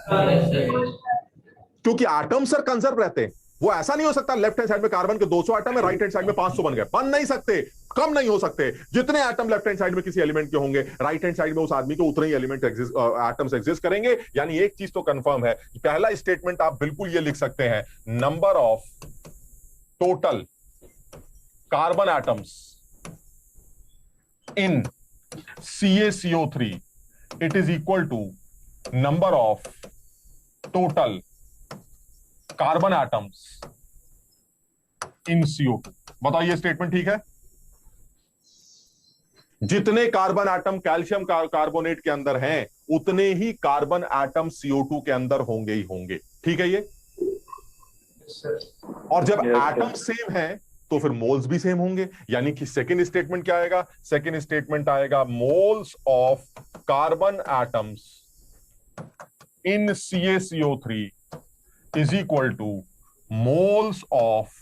क्योंकि एटम सर कंजर्व रहते हैं, वो ऐसा नहीं हो सकता लेफ्ट हैंड साइड में कार्बन के 200 एटम है, राइट हैंड साइड में 500 बन गए, बन नहीं सकते, कम नहीं हो सकते। जितने एटम लेफ्ट हैंड साइड में किसी एलिमेंट के होंगे, राइट हैंड साइड में उस आदमी के उतने ही एटम्स एग्जिस्ट करेंगे। यानी एक चीज तो कंफर्म है, पहला स्टेटमेंट आप बिल्कुल ये लिख सकते हैं, number of total carbon atoms in CaCO3 it is equal to number of total carbon atoms in CO2। बताइए स्टेटमेंट ठीक है? जितने कार्बन एटम कैल्शियम कार्बोनेट के अंदर हैं, उतने ही कार्बन एटम CO2 के अंदर होंगे ही होंगे। ठीक है ये? और जब Yes, sir. एटम सेम है तो फिर मोल्स भी सेम होंगे, यानी कि सेकेंड स्टेटमेंट क्या आएगा? सेकेंड स्टेटमेंट आएगा moles of carbon atoms in CaCO3 is equal two moles of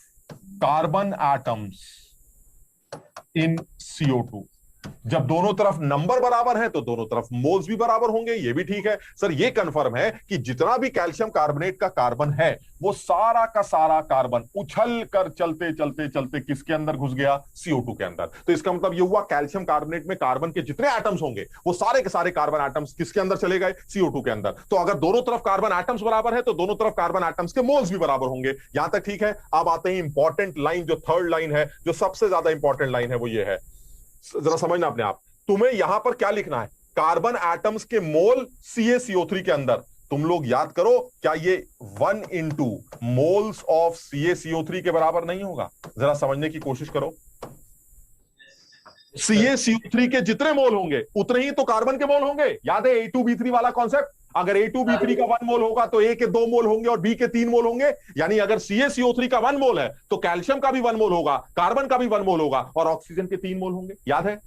carbon atoms in CO2। जब दोनों तरफ नंबर बराबर है तो दोनों तरफ मोल्स भी बराबर होंगे, ये भी ठीक है सर। ये कंफर्म है कि जितना भी कैल्शियम कार्बोनेट का कार्बन है वो सारा का सारा कार्बन उछल कर चलते चलते चलते किसके अंदर घुस गया? CO2 के अंदर। तो इसका मतलब ये हुआ कैल्शियम कार्बोनेट में कार्बन के जितने एटम्स होंगे वो सारे के सारे कार्बन एटम्स किसके अंदर चले गए? CO2 के अंदर। तो अगर दोनों तरफ कार्बन एटम्स बराबर है तो दोनों तरफ कार्बन एटम्स के मोल्स भी बराबर होंगे। यहां तक ठीक है। अब आते हैं इंपॉर्टेंट लाइन, जो थर्ड लाइन है, जो सबसे ज्यादा इंपॉर्टेंट लाइन है, वो ये है, जरा समझना अपने आप। तुम्हें यहां पर क्या लिखना है? कार्बन एटम्स के मोल CaCO3 के अंदर। तुम लोग याद करो, क्या ये 1 into मोल्स ऑफ CaCO3 के बराबर नहीं होगा? जरा समझने की कोशिश करो। CaCO3 के जितने मोल होंगे उतने ही तो कार्बन के मोल होंगे। याद है A2B3 वाला कॉन्सेप्ट? अगर A2B3 का 1 मोल होगा तो A के 2 मोल होंगे और B के 3 मोल होंगे। यानी अगर CaCO3 का 1 मोल है तो कैल्शियम का भी 1 मोल होगा, कार्बन का भी 1 मोल होगा और ऑक्सीजन के 3 मोल होंगे। याद है?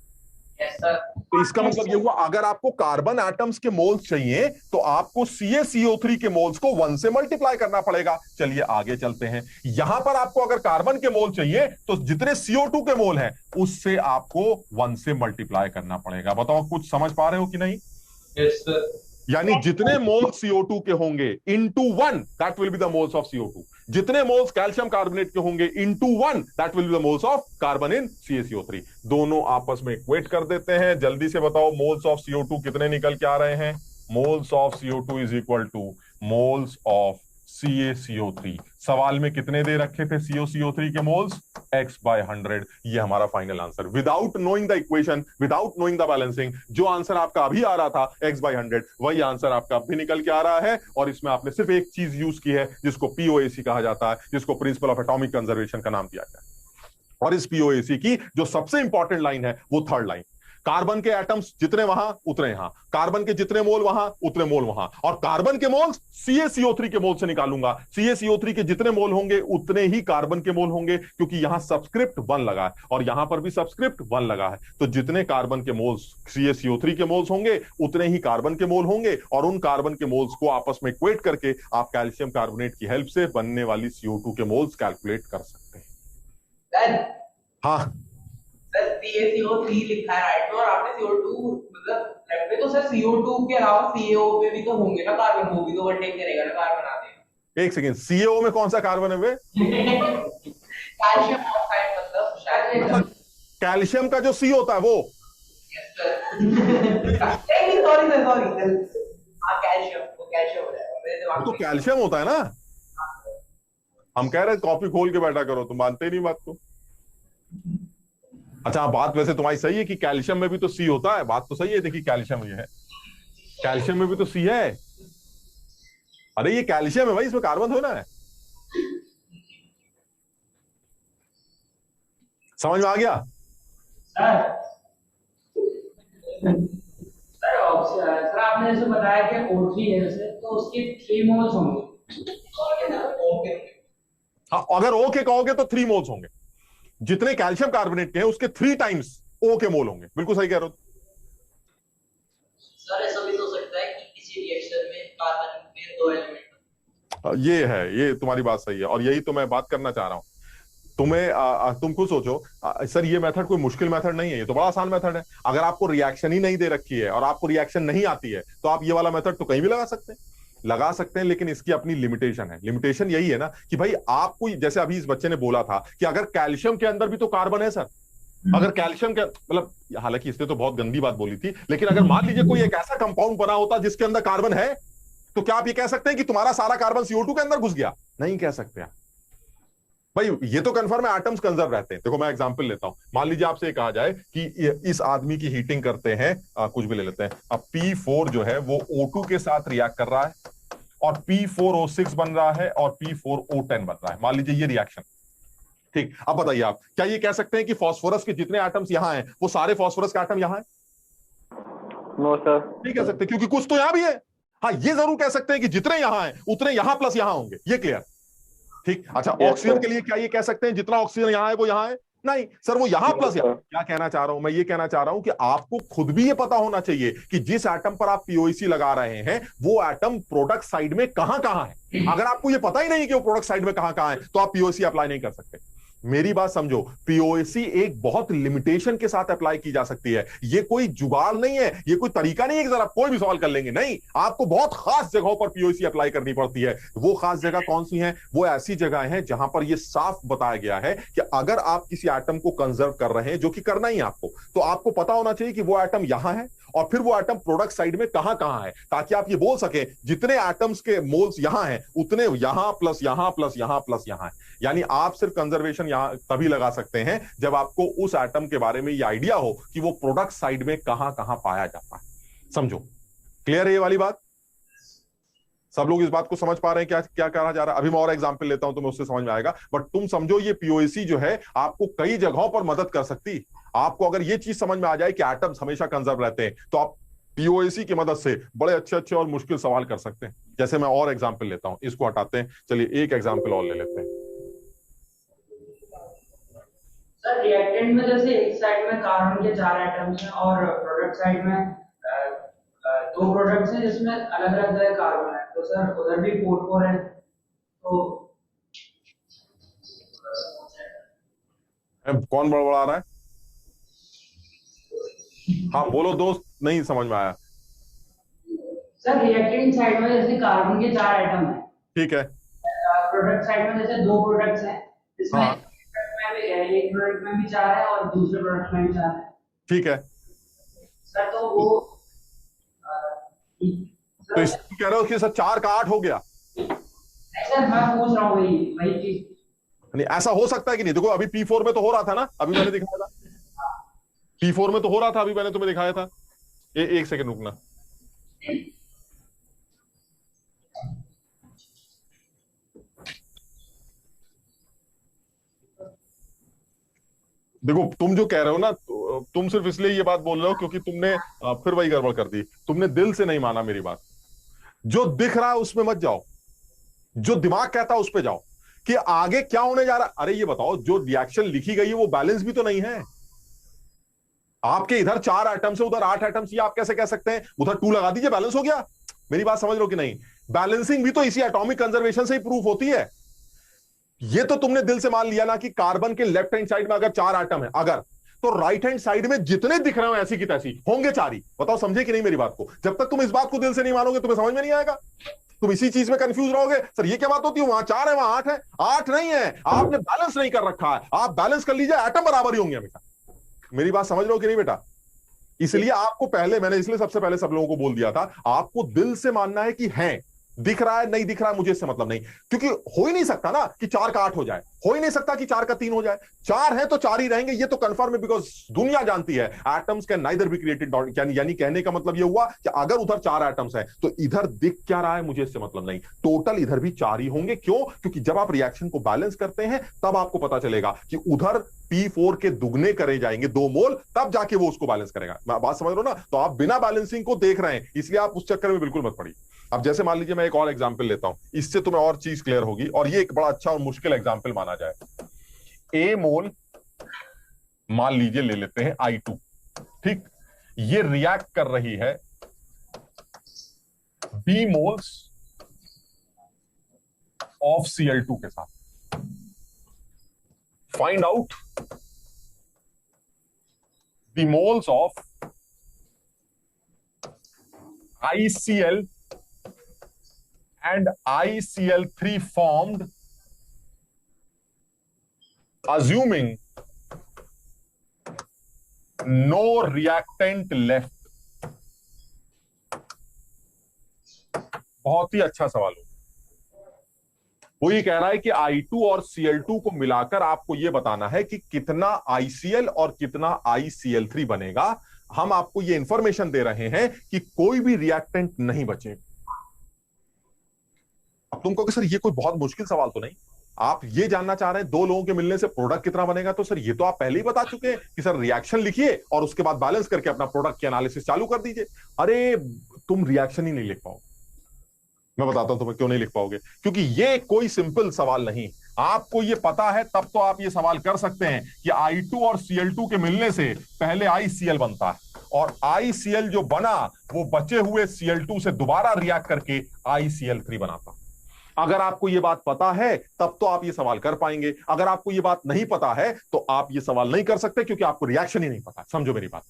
Yes sir. तो इसका मतलब ये हुआ, अगर आपको कार्बन एटम्स के मोल्स चाहिए तो आपको CaCO3 के मोल्स को 1 से मल्टीप्लाई करना पड़ेगा। चलिए आगे चलते हैं। यहां पर आपको अगर कार्बन के मोल चाहिए तो जितने CO2 के मोल हैं उससे आपको 1 से मल्टीप्लाई करना पड़ेगा। बताओ कुछ समझ पा रहे हो कि नहीं? Yes sir. यानी जितने मोल्स CO2 के होंगे into 1 that will be the moles of CO2। जितने मोल्स कैल्शियम कार्बोनेट के होंगे into 1 that will be the moles of carbon in CaCO3। दोनों आपस में इक्वेट कर देते हैं। जल्दी से बताओ मोल्स ऑफ CO2 कितने निकल के आ रहे हैं? Moles of CO2 is equal two moles of CaCO3। सवाल में कितने दे रखे थे CaCO3 के मोल्स? x/100। ये हमारा final answer. Without knowing the equation, without knowing the balancing, जो आंसर आपका अभी आ रहा था x/100, वही आंसर आपका अभी निकल के आ रहा है। और इसमें आपने सिर्फ एक चीज यूज की है जिसको POAC कहा जाता है, जिसको प्रिंसिपल ऑफ एटॉमिक कंजर्वेशन का नाम दिया गया है। और इस POAC की जो सबसे इंपॉर्टेंट लाइन है वो थर्ड लाइन। कार्बन के एटम्स जितने वहां उतने यहां, कार्बन के जितने मोल वहां उतने मोल वहां, और कार्बन के मोल्स CaCO3 के मोल से निकालूंगा। CaCO3 के जितने मोल होंगे उतने ही कार्बन के मोल होंगे, क्योंकि यहां सबस्क्रिप्ट 1 लगा है और यहां पर भी सबस्क्रिप्ट 1 लगा है। तो जितने कार्बन के मोल्स CaCO3 के मोल्स होंगे उतने ही कार्बन के मोल होंगे, और उन कार्बन के मोल्स को आपस में इक्वेट करके आप कैल्शियम कार्बोनेट की हेल्प से बनने वाली CO2 के मोल्स कैलकुलेट कर सकते हैं। हाँ सर CaCO3 लिखा है राइट में, और आपने CO2 मतलब लेफ्ट में, तो सर CO2 के अलावा CaO पे भी तो होंगे ना कार्बन, वो भी तो ओवरटेक करेगा ना कार्बन आते। एक सेकेंड, CaO में कौन सा कार्बन है वे? कैल्शियम ऑक्साइड मतलब शायद कैल्शियम का जो C होता है वो। Yes sir. नहीं सॉरी सर, सॉरी सर। हां कैल्शियम, वो कैल्शियम हो जाएगा मेरे दिमाग में। तो कैल्शियम होता है ना। हम कह रहे हैं कॉपी खोल के बैठा करो, तुम मानते ही नहीं बात को। अच्छा बात वैसे तुम्हारी सही है कि कैल्शियम में भी तो C होता है, बात तो सही है। देखिए कैल्शियम ये है, कैल्शियम में भी तो C है। अरे ये कैल्शियम है भाई, इसमें कार्बन थोड़ा है। समझ में आ गया? सर आपने जैसे बताया कि O3 है जैसे, तो उसके 3 मोल्स होंगे। हाँ, अगर O के कहोगे तो 3 मोल्स होंगे। जितने कैल्शियम कार्बोनेट के हैं उसके 3 टाइम्स O के मोल होंगे। बिल्कुल सही कह रहे हो सर ऐसा भी हो सकता है कि किसी रिएक्शन में कार्बन के 2 एलिमेंट। ये है, ये तुम्हारी बात सही है, और यही तो मैं बात करना चाह रहा हूं। तुम खुद सोचो सर, ये मेथड कोई मुश्किल मेथड नहीं है, ये तो बड़ा आसान मेथड है। अगर आपको रिएक्शन ही नहीं दे रखी है और आपको रिएक्शन नहीं आती है तो आप ये वाला मेथड तो कहीं भी लगा सकते हैं, लेकिन इसकी अपनी लिमिटेशन है। लिमिटेशन यही है ना कि भाई आपको, जैसे अभी इस बच्चे ने बोला था कि अगर कैल्शियम के अंदर भी तो कार्बन है सर, अगर कैल्शियम के मतलब, हालांकि इसने तो बहुत गंदी बात बोली थी, लेकिन अगर मान लीजिए कोई एक ऐसा कंपाउंड बना होता जिसके अंदर कार्बन है, तो क्या आप ये कह सकते हैं कि तुम्हारा सारा कार्बन CO2 के अंदर घुस गया? नहीं कह सकते आप भाई। ये तो कंफर्म है एटम्स कंजर्व रहते हैं। देखो मैं एग्जांपल लेता हूं, मान लीजिए आपसे कहा जाए कि इस आदमी की हीटिंग करते हैं, कुछ भी ले लेते हैं। अब P4 जो है वो O2 के साथ रिएक्ट कर रहा है और P4O6 बन रहा है और P4O10 बन रहा है। मान लीजिए ये रिएक्शन, ठीक। अब बताइए आप क्या ये कह सकते हैं कि फास्फोरस के जितने एटम्स यहां हैं वो सारे फास्फोरस के एटम यहां हैं? No sir. नहीं कह सकते, क्योंकि कुछ तो यहां भी है। हाँ ये जरूर कह सकते हैं कि जितने यहां हैं उतने यहां प्लस यहां होंगे। ये क्लियर? ठीक। अच्छा, Yes, ऑक्सीजन sir. के लिए क्या ये कह सकते हैं जितना ऑक्सीजन यहाँ है वो यहाँ है? नहीं सर, वो यहां No, प्लस sir. यहाँ। क्या कहना चाह रहा हूं मैं? ये कहना चाह रहा हूं कि आपको खुद भी ये पता होना चाहिए कि जिस एटम पर आप पीओसी लगा रहे हैं वो एटम प्रोडक्ट साइड में कहां कहां है। अगर आपको ये पता ही नहीं कि वो प्रोडक्ट साइड में कहां कहां है तो आप पीओसी अप्लाई नहीं कर सकते। मेरी बात समझो, पीओसी एक बहुत लिमिटेशन के साथ अप्लाई की जा सकती है। ये कोई जुगाड़ नहीं है, ये कोई तरीका नहीं है कि सर आप कोई भी सवाल कर लेंगे। नहीं, आपको बहुत खास जगहों पर पीओसी अप्लाई करनी पड़ती है। वो खास जगह कौन सी है? वो ऐसी जगह है जहां पर ये साफ बताया गया है कि अगर आप किसी एटम को कंजर्व कर रहे हैं, जो कि करना ही आपको, तो आपको पता होना चाहिए कि वो एटम यहां है और फिर वो एटम प्रोडक्ट साइड में कहां कहां है, ताकि आप ये बोल सके जितने एटम्स के मोल्स यहां हैं उतने यहां प्लस यहां प्लस यहां प्लस यहां है। यानी आप सिर्फ कंजर्वेशन यहां तभी लगा सकते हैं जब आपको उस एटम के बारे में ये आइडिया हो कि वो प्रोडक्ट साइड में कहां कहां पाया जाता है। समझो, क्लियर है ये वाली बात? सब लोग इस बात को समझ पा रहे हैं क्या क्या कहा जा रहा है? अभी मैं और एग्जांपल लेता हूं तो मैं उससे समझ में आएगा। बट तुम समझो, ये पीओसी जो है आपको कई जगहों पर मदद कर सकती। आपको अगर ये चीज समझ में आ जाए कि एटम्स हमेशा कंजर्व रहते हैं तो आप पीओसी की मदद से बड़े अच्छे अच्छे और मुश्किल सवाल कर सकते हैं। जैसे मैं और एग्जांपल लेता हूं, इसको हटाते हैं, चलिए एक एग्जांपल और ले लेते हैं। सर रिएक्टेंट में जैसे एक साइड में कार्बन के 4 एटम्स हैं और प्रोडक्ट साइड में 2 प्रोडक्ट्स हैं जिसमें अलग अलग कार्बन है, तो सर उधर भी 4 है तो कौन बड़बड़ा रहा है? हाँ बोलो दोस्त, नहीं समझ में आया। सर रिएक्टेंट साइड में जैसे कार्बन के 4 एटम है, ठीक है। प्रोडक्ट साइड में जैसे 2 प्रोडक्ट्स हैं, इसमें हाँ। एक प्रोडक्ट में भी 4 है और दूसरे प्रोडक्ट में भी 4 है। ठीक है, सर तो वो तो इस कह रहे हो कि सर 4 का 8 हो गया? सर मैं पूछ रहा हूँ वही चीज। नहीं, ऐसा हो सकता है कि नहीं? देखो अभी P4 में तो हो रहा था ना, अभी मैंने दिखाया था। P4 में तो हो रहा था, अभी मैंने तुम्हें दिखाया था। एक सेकंड रुकना। देखो तुम जो कह रहे हो ना, तुम सिर्फ इसलिए ये बात बोल रहे हो क्योंकि तुमने फिर वही गड़बड़ कर दी। तुमने दिल से नहीं माना मेरी बात। जो दिख रहा है उसमें मत जाओ, जो दिमाग कहता है उस पे जाओ कि आगे क्या होने जा रहा है। अरे ये बताओ, जो रिएक्शन लिखी गई है वो बैलेंस भी तो नहीं है। आपके इधर 4 आइटम्स है, उधर 8 आइटम्स, ये आप कैसे कह सकते हैं? उधर 2 लगा दीजिए, बैलेंस हो गया। मेरी बात समझ लो कि नहीं? बैलेंसिंग भी तो इसी एटॉमिक कंजर्वेशन से ही प्रूफ होती है। ये तो तुमने दिल से मान लिया ना कि कार्बन के लेफ्ट हैंड साइड में अगर 4 आइटम है, अगर तो राइट हैंड साइड में जितने दिख रहे हो ऐसी की तैसी होंगे 4 ही। बताओ समझे कि नहीं मेरी बात को? जब तक तुम इस बात को दिल से नहीं मानोगे तुम्हें समझ में नहीं आएगा। तुम इसी चीज में कंफ्यूज रहोगे, सर ये क्या बात होती है, वहां 4 है वहां 8 है। 8 नहीं है, आपने बैलेंस नहीं कर रखा है। आप बैलेंस कर लीजिए, एटम बराबर ही होंगे हमेशा। मेरी बात समझ रहे हो कि नहीं बेटा? इसलिए आपको पहले, मैंने इसलिए सबसे पहले सब लोगों को बोल दिया था, आपको दिल से मानना है कि है, दिख रहा है नहीं दिख रहा है मुझे इससे मतलब नहीं। क्योंकि हो ही नहीं सकता ना कि 4 का 8 हो जाए, हो ही नहीं सकता कि 4 का 3 हो जाए। 4 है तो 4 ही रहेंगे, ये तो कंफर्म है, बिकॉज दुनिया जानती है atoms can neither be created, यानी कहने का मतलब ये हुआ कि अगर उधर 4 एटम्स हैं तो इधर दिख क्या रहा है मुझे इससे मतलब नहीं, टोटल इधर भी 4 ही होंगे। क्यों? क्योंकि जब आप रिएक्शन को बैलेंस करते हैं तब आपको पता चलेगा कि उधर P4 के दुगने करे जाएंगे 2 मोल, तब जाके वो उसको बैलेंस करेगा। मैं बात समझ रहा हूं ना? तो आप बिना बैलेंसिंग को देख रहे हैं, इसलिए आप उस चक्कर में बिल्कुल मत पड़िए। अब जैसे मान लीजिए मैं एक और एग्जांपल लेता हूं, इससे तुम्हें और चीज क्लियर होगी, और ये एक बड़ा अच्छा और मुश्किल एग्जांपल माना जाए। ए मोल मान लीजिए ले लेते हैं I2, ठीक? ये रिएक्ट कर रही है B मोल्स ऑफ Cl2 के साथ। Find out the moles of ICl and ICl3 formed assuming no reactant left। बहुत ही अच्छा सवाल हो। वो ये कह रहा है कि I2 और Cl2 को मिलाकर आपको ये बताना है कि कितना ICl और कितना ICl3 बनेगा। हम आपको ये इंफॉर्मेशन दे रहे हैं कि कोई भी रिएक्टेंट नहीं बचे। अब तुम कहोगे सर ये कोई बहुत मुश्किल सवाल तो नहीं, आप ये जानना चाह रहे हैं 2 लोगों के मिलने से प्रोडक्ट कितना बनेगा। तो सर ये तो आप पहले ही बता चुके हैं कि सर रिएक्शन लिखिए और उसके बाद बैलेंस करके अपना प्रोडक्ट की एनालिसिस चालू कर दीजिए। अरे तुम रिएक्शन ही नहीं लिख पाओ। मैं बताता हूं तुम्हें क्यों नहीं लिख पाओगे, क्योंकि ये कोई सिंपल सवाल नहीं। आपको ये पता है तब तो आप ये सवाल कर सकते हैं कि I2 और Cl2 के मिलने से पहले ICl बनता है, और ICl जो बना वो बचे हुए Cl2 से दोबारा रिएक्ट करके ICl3 बनाता। अगर आपको ये बात पता है तब तो आप ये सवाल कर पाएंगे, अगर आपको ये बात नहीं पता है तो आप ये सवाल नहीं कर सकते, क्योंकि आपको रिएक्शन ही नहीं पता। समझो मेरी बात।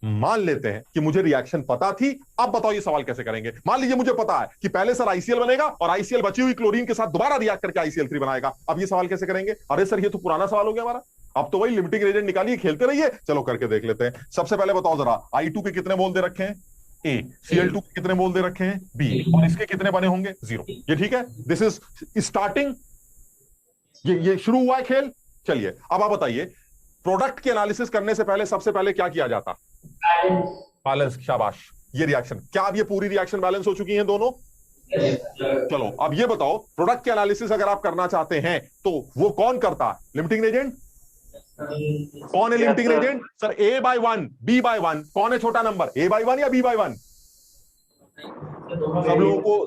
मान लेते हैं कि मुझे रिएक्शन पता थी, अब बताओ ये सवाल कैसे करेंगे। मान लीजिए मुझे पता है कि पहले सर ICl बनेगा और ICl बची हुई क्लोरीन के साथ दोबारा रिएक्ट करके ICl3 बनाएगा। अब ये सवाल कैसे करेंगे? अरे सर ये तो पुराना सवाल हो गया हमारा, अब तो वही लिमिटिंग एजेंट निकालिए, खेलते रहिए। चलो करके देख लेते हैं। सबसे पहले बताओ जरा, I2 के कितने मोल दे रखे हैं? A। Cl2 के कितने मोल दे रखे हैं? B। और इसके कितने बने होंगे? 0। ये ठीक है, दिस इज स्टार्टिंग, ये शुरू हुआ है खेल। चलिए अब आप बताइए, प्रोडक्ट की एनालिसिस करने से पहले सबसे पहले क्या किया जाता? बैलेंस। शाबाश, ये रिएक्शन, क्या अब ये पूरी रिएक्शन बैलेंस हो चुकी है दोनों? चलो अब ये बताओ, प्रोडक्ट की एनालिसिस अगर आप करना चाहते हैं तो वो कौन करता है? Limiting agent. कौन है limiting agent? Sir A/1 B/1। कौन है छोटा नंबर, A/1 या B/1?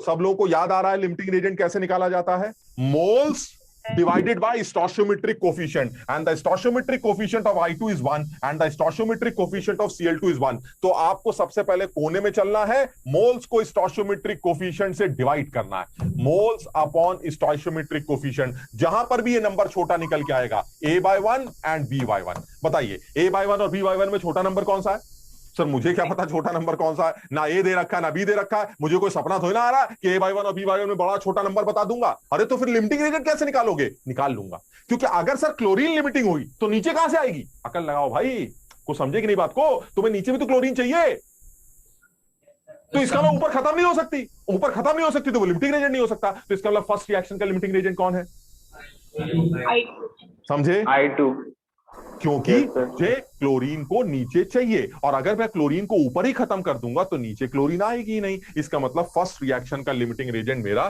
सब लोगों को याद आ रहा है लिमिटिंग एजेंट कैसे निकाला जाता है? Moles divided by stoichiometric coefficient, and the stoichiometric coefficient of I2 is 1 and the stoichiometric coefficient of Cl2 is 1। तो आपको सबसे पहले कोने में चलना है, मोल्स को stoichiometric coefficient से डिवाइड करना है, मोल्स अपॉन stoichiometric coefficient। जहां पर भी ये नंबर छोटा निकल के आएगा, A/1 and B/1। बताइए A/1 और B/1 में छोटा नंबर कौन सा है? सर मुझे क्या पता छोटा नंबर कौन सा है, ना A दे रखा है ना B दे रखा है, मुझे कोई सपना थोड़ी ना आ रहा कि A/1 और B/1 में बड़ा छोटा नंबर बता दूंगा। अरे तो फिर लिमिटिंग एजेंट कैसे निकालोगे? निकाल लूंगा, क्योंकि अगर सर क्लोरीन लिमिटिंग हुई तो नीचे कहां से आएगी? अकल लगाओ भाई, को समझे कि नहीं बात को? तुम्हें नीचे भी तो क्लोरीन चाहिए, तो इसका मतलब ऊपर खत्म नहीं हो सकती, ऊपर खत्म नहीं हो सकती तो वो लिमिटिंग एजेंट नहीं हो सकता। तो इसका मतलब फर्स्ट रिएक्शन का लिमिटिंग एजेंट कौन है? समझे? I2। क्योंकि मुझे क्लोरीन को नीचे चाहिए, और अगर मैं क्लोरीन को ऊपर ही खत्म कर दूंगा तो नीचे क्लोरीन आएगी ही नहीं। इसका मतलब फर्स्ट रिएक्शन का लिमिटिंग रेजेंट मेरा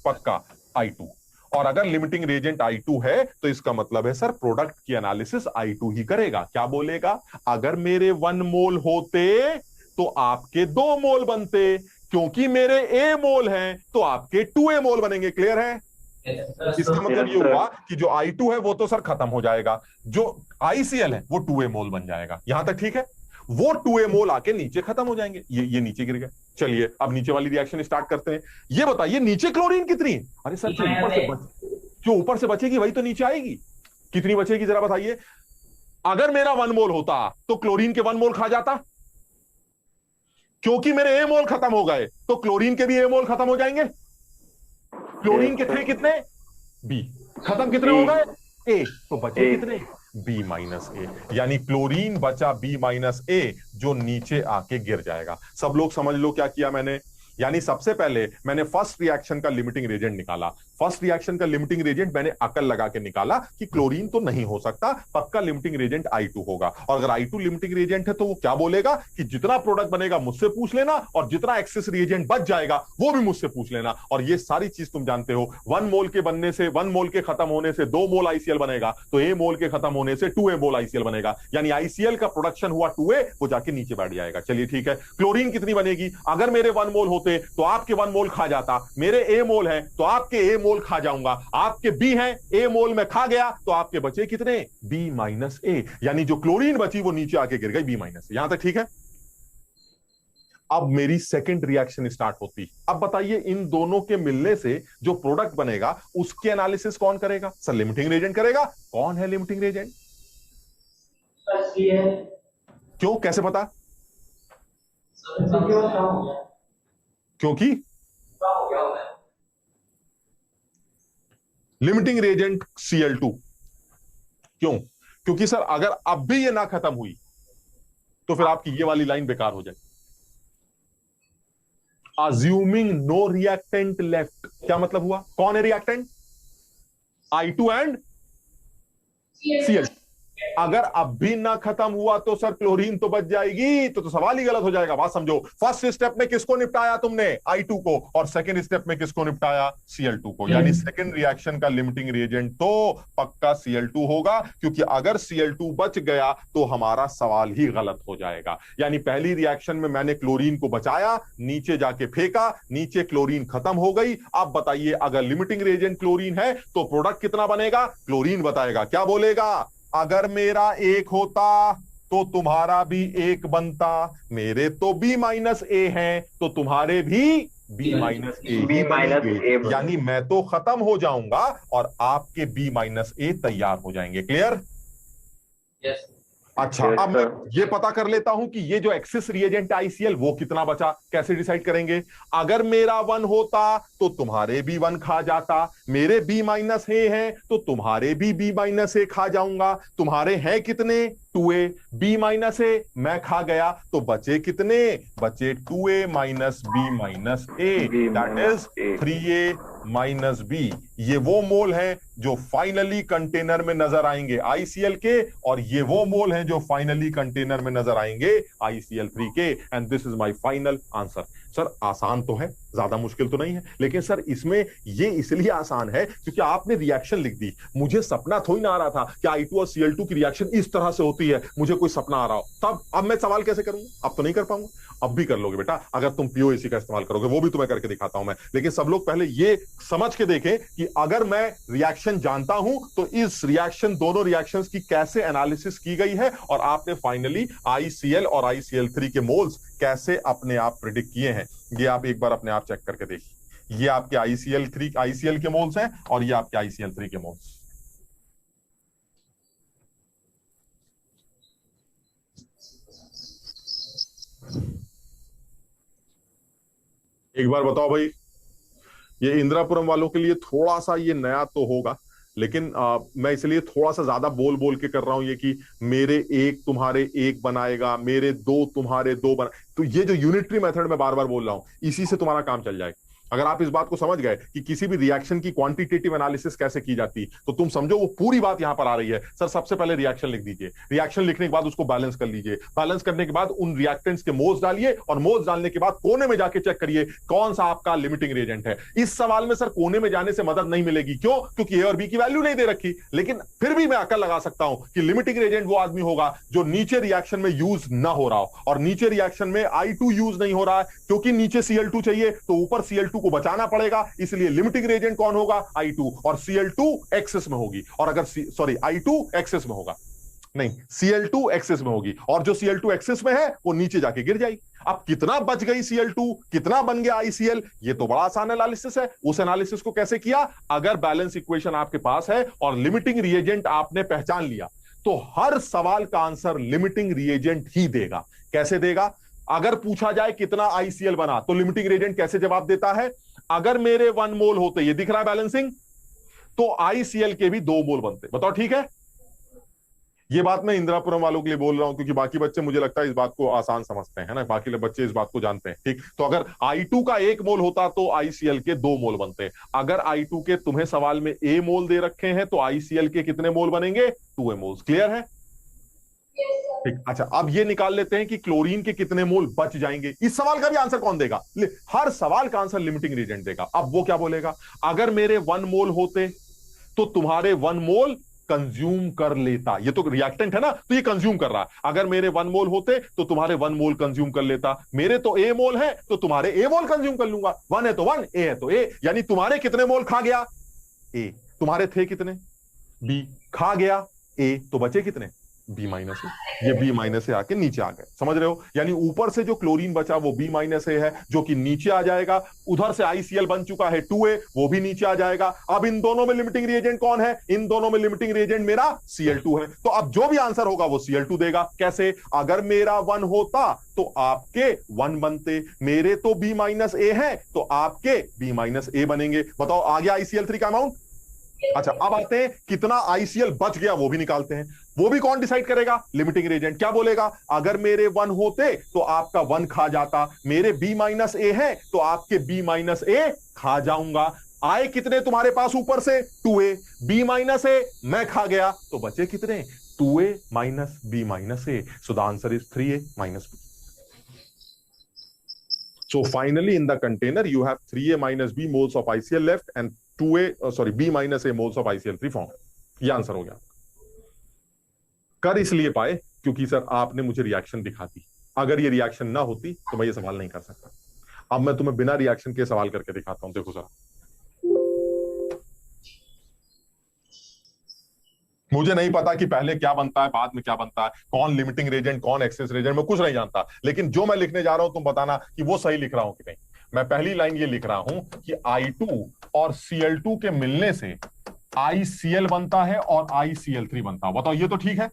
पक्का I2। और अगर लिमिटिंग रेजेंट I2 है तो इसका मतलब है सर प्रोडक्ट की एनालिसिस I2 ही करेगा। क्या बोलेगा? अगर मेरे 1 मोल होते तो आपके 2 मोल बनते, क्योंकि मेरे A मोल हैं तो आपके 2A मोल बनेंगे। क्लियर है? इसका मतलब ये हुआ कि जो I2 है वो तो सर खत्म हो जाएगा, जो ICl है वो 2A मोल बन जाएगा। यहां तक ठीक है? वो 2A मोल आके नीचे खत्म हो जाएंगे, ये नीचे गिर गए। चलिए अब नीचे वाली रिएक्शन स्टार्ट करते हैं। ये बताइए नीचे क्लोरीन कितनी है? अरे सर जो ऊपर से बचेगी वही तो नीचे आएगी। कितनी बचेगी जरा बताइए? अगर मेरा 1 मोल होता तो क्लोरीन के 1 मोल खा जाता, क्योंकि मेरे A मोल खत्म हो गए तो क्लोरीन के भी A मोल खत्म हो जाएंगे। क्लोरीन के थे कितने? B। खत्म कितने हो गए? A। तो बचे कितने? B-A। यानी क्लोरीन बचा B-A, जो नीचे आके गिर जाएगा। सब लोग समझ लो क्या किया मैंने। यानी सबसे पहले मैंने फर्स्ट रिएक्शन का लिमिटिंग रेजेंट निकाला। फर्स्ट रिएक्शन का लिमिटिंग रेजेंट मैंने अकल लगा के निकाला कि क्लोरीन तो नहीं हो सकता, पक्का लिमिटिंग रेजेंट I2 होगा। और अगर I2 लिमिटिंग रेजेंट है तो वो क्या बोलेगा कि जितना प्रोडक्ट बनेगा मुझसे पूछ लेना, और जितना एक्सेस रिएजेंट बच जाएगा वो भी मुझसे पूछ लेना। और ये सारी चीज तुम जानते हो, 1 मोल के बनने से, 1 मोल के खत्म होने से 2 मोल ICl बनेगा, तो A मोल के खत्म होने से 2A मोल ICl बनेगा। यानी ICl का प्रोडक्शन हुआ 2A, वो जाके नीचे बैठ जाएगा। चलिए ठीक है, क्लोरीन कितनी बनेगी? अगर मेरे 1 मोल होते तो आपके 1 मोल खा जाता, मेरे A मोल है तो आपके A मोल खा जाऊंगा, आपके B है A मोल में खा गया तो आपके बचे कितने? B-A। यानी जो क्लोरीन बची वो नीचे आके गिर गई B-। यहां तक ठीक है? अब मेरी सेकंड रिएक्शन स्टार्ट होती। अब बताइए इन दोनों के मिलने से जो प्रोडक्ट बनेगा उसके एनालिसिस कौन करेगा? सर लिमिटिंग रेजेंट करेगा। कौन है लिमिटिंग रेजेंट? क्यों, कैसे पता? क्योंकि लिमिटिंग रेजेंट Cl2। क्यों? क्योंकि सर अगर अब भी ये ना खत्म हुई तो फिर आपकी ये वाली लाइन बेकार हो जाए। अज्यूमिंग नो रिएक्टेंट लेफ्ट, क्या मतलब हुआ? कौन है रिएक्टेंट? I2 and Cl2। अगर अब भी ना खत्म हुआ तो सर क्लोरीन तो बच जाएगी, तो सवाल ही गलत हो जाएगा। बात समझो, फर्स्ट स्टेप में किसको निपटाया तुमने, I2 को, और सेकंड स्टेप में किसको निपटाया, Cl2 को। यानी सेकंड रिएक्शन का लिमिटिंग रिएजेंट तो पक्का Cl2 होगा, क्योंकि अगर Cl2 बच गया तो हमारा सवाल ही गलत हो जाएगा। यानी पहली रिएक्शन में मैंने क्लोरीन को बचाया, नीचे जाके फेंका, नीचे क्लोरीन खत्म हो गई। अब बताइए अगर लिमिटिंग रिएजेंट क्लोरीन है तो प्रोडक्ट कितना बनेगा, क्लोरीन बताएगा। क्या बोलेगा, अगर मेरा 1 होता तो तुम्हारा भी 1 बनता, मेरे तो B-A हैं तो तुम्हारे भी B-A B-A। यानी मैं तो खत्म हो जाऊंगा और आपके B-A तैयार हो जाएंगे। क्लियर? यस। अच्छा, अब मैं ये पता कर लेता हूं कि ये जो एक्सिस रिएजेंट ICl वो कितना बचा। कैसे डिसाइड करेंगे, अगर मेरा 1 होता तो तुम्हारे भी 1 खा जाता, मेरे B-A हैं तो तुम्हारे भी B-A खा जाऊंगा। तुम्हारे हैं कितने, 2A, B-A मैं खा गया तो बचे कितने, बचे 2A minus B-A, that is 3A - B। ये वो मोल हैं जो फाइनली कंटेनर में नजर आएंगे ICl के, और ये वो मोल हैं जो फाइनली कंटेनर में नजर आएंगे ICl3 के। And this is my final answer. Sir आसान तो है, ज्यादा मुश्किल तो नहीं है, लेकिन सर इसमें ये इसलिए आसान है क्योंकि आपने रिएक्शन लिख दी। मुझे सपना थोड़ी ना आ रहा था कि I2 और Cl2 की रिएक्शन इस तरह से होती है, मुझे कोई सपना आ रहा हो तब। अब मैं सवाल कैसे करूंगा, अब तो नहीं कर पाऊंगा। अब भी कर लोगे बेटा, अगर तुम POAC का इस्तेमाल करोगे, वो भी तुम्हें करके दिखाता हूं मैं। लेकिन सब लोग पहले ये समझ के देखें कि अगर मैं रिएक्शन जानता हूं तो इस रिएक्शन, दोनों रिएक्शंस की कैसे एनालिसिस की गई है, और आपने फाइनली ICl और ICl3 के मोल्स कैसे अपने आप प्रिडिक्ट किए हैं। ये आप एक बार अपने आप चेक करके देखिए। ये आपके ICl के मोल्स हैं और ये आपके ICl3 के मोल्स। एक बार बताओ भाई, ये इंदिरापुरम वालों के लिए थोड़ा सा ये नया तो होगा, लेकिन मैं इसलिए थोड़ा सा ज्यादा बोल बोल के कर रहा हूं ये कि मेरे 1 तुम्हारे 1 बनाएगा, मेरे 2 तुम्हारे 2 बना, तो ये जो यूनिटरी मेथड में बार बार बोल रहा हूं, इसी से तुम्हारा काम चल जाएगा। अगर आप इस बात को समझ गए कि किसी भी रिएक्शन की क्वांटिटेटिव एनालिसिस कैसे की जाती, तो तुम समझो वो पूरी बात यहां पर आ रही है। सर सबसे पहले रिएक्शन लिख दीजिए, रिएक्शन लिखने के बाद उसको बैलेंस कर लीजिए, बैलेंस करने के बाद उन रिएक्टेंट्स के मोल्स डालिए, और मोल्स डालने के बाद कोने में जाके चेक करिए कौन सा आपका लिमिटिंग रिएजेंट है। इस सवाल में सर कोने में जाने से मदद नहीं मिलेगी, क्यों, क्योंकि ए और बी की वैल्यू नहीं दे रखी। लेकिन फिर भी मैं अकल लगा सकता हूं कि लिमिटिंग रिएजेंट वो आदमी होगा जो नीचे रिएक्शन में यूज ना हो रहा हो, और नीचे रिएक्शन में I2 यूज नहीं हो रहा है, क्योंकि नीचे Cl2 चाहिए तो ऊपर Cl2 को बचाना पड़ेगा। इसलिए लिमिटिंग रिएजेंट कौन होगा, I2, और Cl2 एक्सेस में होगी, और अगर I2 एक्सेस में होगा, नहीं Cl2 एक्सेस में होगी, और जो Cl2 एक्सेस में है वो नीचे जाके गिर जाएगी। अब कितना बच गई Cl2, कितना बन गया ICl, ये तो बड़ा आसान एनालिसिस है। उस एनालिसिस को कैसे किया, अगर बैलेंस इक्वेशन आपके पास है और लिमिटिंग रिएजेंट आपने पहचान लिया, तो हर सवाल का आंसर लिमिटिंग रिएजेंट ही देगा। कैसे देगा, अगर पूछा जाए कितना ICl बना तो लिमिटिंग रिएजेंट कैसे जवाब देता है, अगर मेरे 1 मोल होते, ये दिख रहा है बैलेंसिंग, तो ICl के भी 2 मोल बनते। बताओ ठीक है। ये बात मैं इंदिरापुरम वालों के लिए बोल रहा हूं क्योंकि बाकी बच्चे मुझे लगता है इस बात को आसान समझते हैं, है ना, बाकी बच्चे इस बात को जानते हैं। ठीक, तो अगर I2 का 1 मोल होता तो ICl के 2 मोल बनते। अगर I2 के तुम्हें सवाल में A मोल दे रखे हैं तो ICl के कितने मोल बनेंगे, 2A मोल्स। क्लियर है? ठीक, अच्छा अब ये निकाल लेते हैं कि क्लोरीन के कितने मोल बच जाएंगे। इस सवाल का भी आंसर कौन देगा, हर सवाल का आंसर लिमिटिंग रिएजेंट देगा। अब वो क्या बोलेगा, अगर मेरे 1 मोल होते तो तुम्हारे 1 मोल कंज्यूम कर लेता। ये तो रिएक्टेंट है ना, तो ये कंज्यूम कर रहा है। अगर मेरे 1 मोल होते तो तुम्हारे 1 मोल कंज्यूम कर लेता, मेरे तो A मोल है तो तुम्हारे A मोल कंज्यूम कर लूंगा। 1 है तो 1, A है तो A, यानी तुम्हारे कितने मोल खा गया, A। तुम्हारे थे कितने, B, खा गया A, तो बचे कितने, B-A। ये B- आके नीचे आ गए, समझ रहे हो। यानी ऊपर से जो क्लोरीन बचा वो B- है, जो कि नीचे आ जाएगा। उधर से ICl बन चुका है 2A, वो भी नीचे आ जाएगा। अब इन दोनों में लिमिटिंग रिएजेंट कौन है, इन दोनों में लिमिटिंग रिएजेंट मेरा Cl2 है। तो अब जो भी आंसर होगा वो Cl2 देगा। कैसे, अगर मेरा 1 होता तो आपके 1 बनते, मेरे तो B-A है तो आपके B-A बनेंगे। बताओ आ गया ICl3 का अमाउंट। अच्छा अब आते हैं कितना ICl बच गया, वो भी निकालते हैं। वो भी कौन डिसाइड करेगा, लिमिटिंग रिएजेंट। क्या बोलेगा, अगर मेरे 1 होते तो आपका 1 खा जाता, मेरे B-A है तो आपके B-A खा जाऊंगा। आए कितने तुम्हारे पास ऊपर से, 2A, B-A मैं खा गया तो बचे कितने, 2a minus b minus a. So the answer is 3a minus b. So finally in the container you have 3a minus b moles of ICl left and b minus a moles of ICl3 formed. ये answer हो गया। कर इसलिए पाए क्योंकि sir आपने मुझे reaction दिखा दी। अगर ये रिएक्शन ना होती तो मैं ये सवाल नहीं कर सकता। अब मैं तुम्हें बिना रिएक्शन के सवाल करके दिखाता हूं। देखो सर, मुझे नहीं पता कि पहले क्या बनता है बाद में क्या बनता है, कौन लिमिटिंग रेजेंट कौन एक्सेस रेजेंट, मैं कुछ नहीं जानता, लेकिन जो मैं लिखने जा रहा हूं तुम बताना कि वो सही लिख रहा हूं कि नहीं। मैं पहली लाइन ये लिख रहा हूं कि I2 और Cl2 के मिलने से ICl बनता है और ICl3 बनता है। बताओ ये तो ठीक है।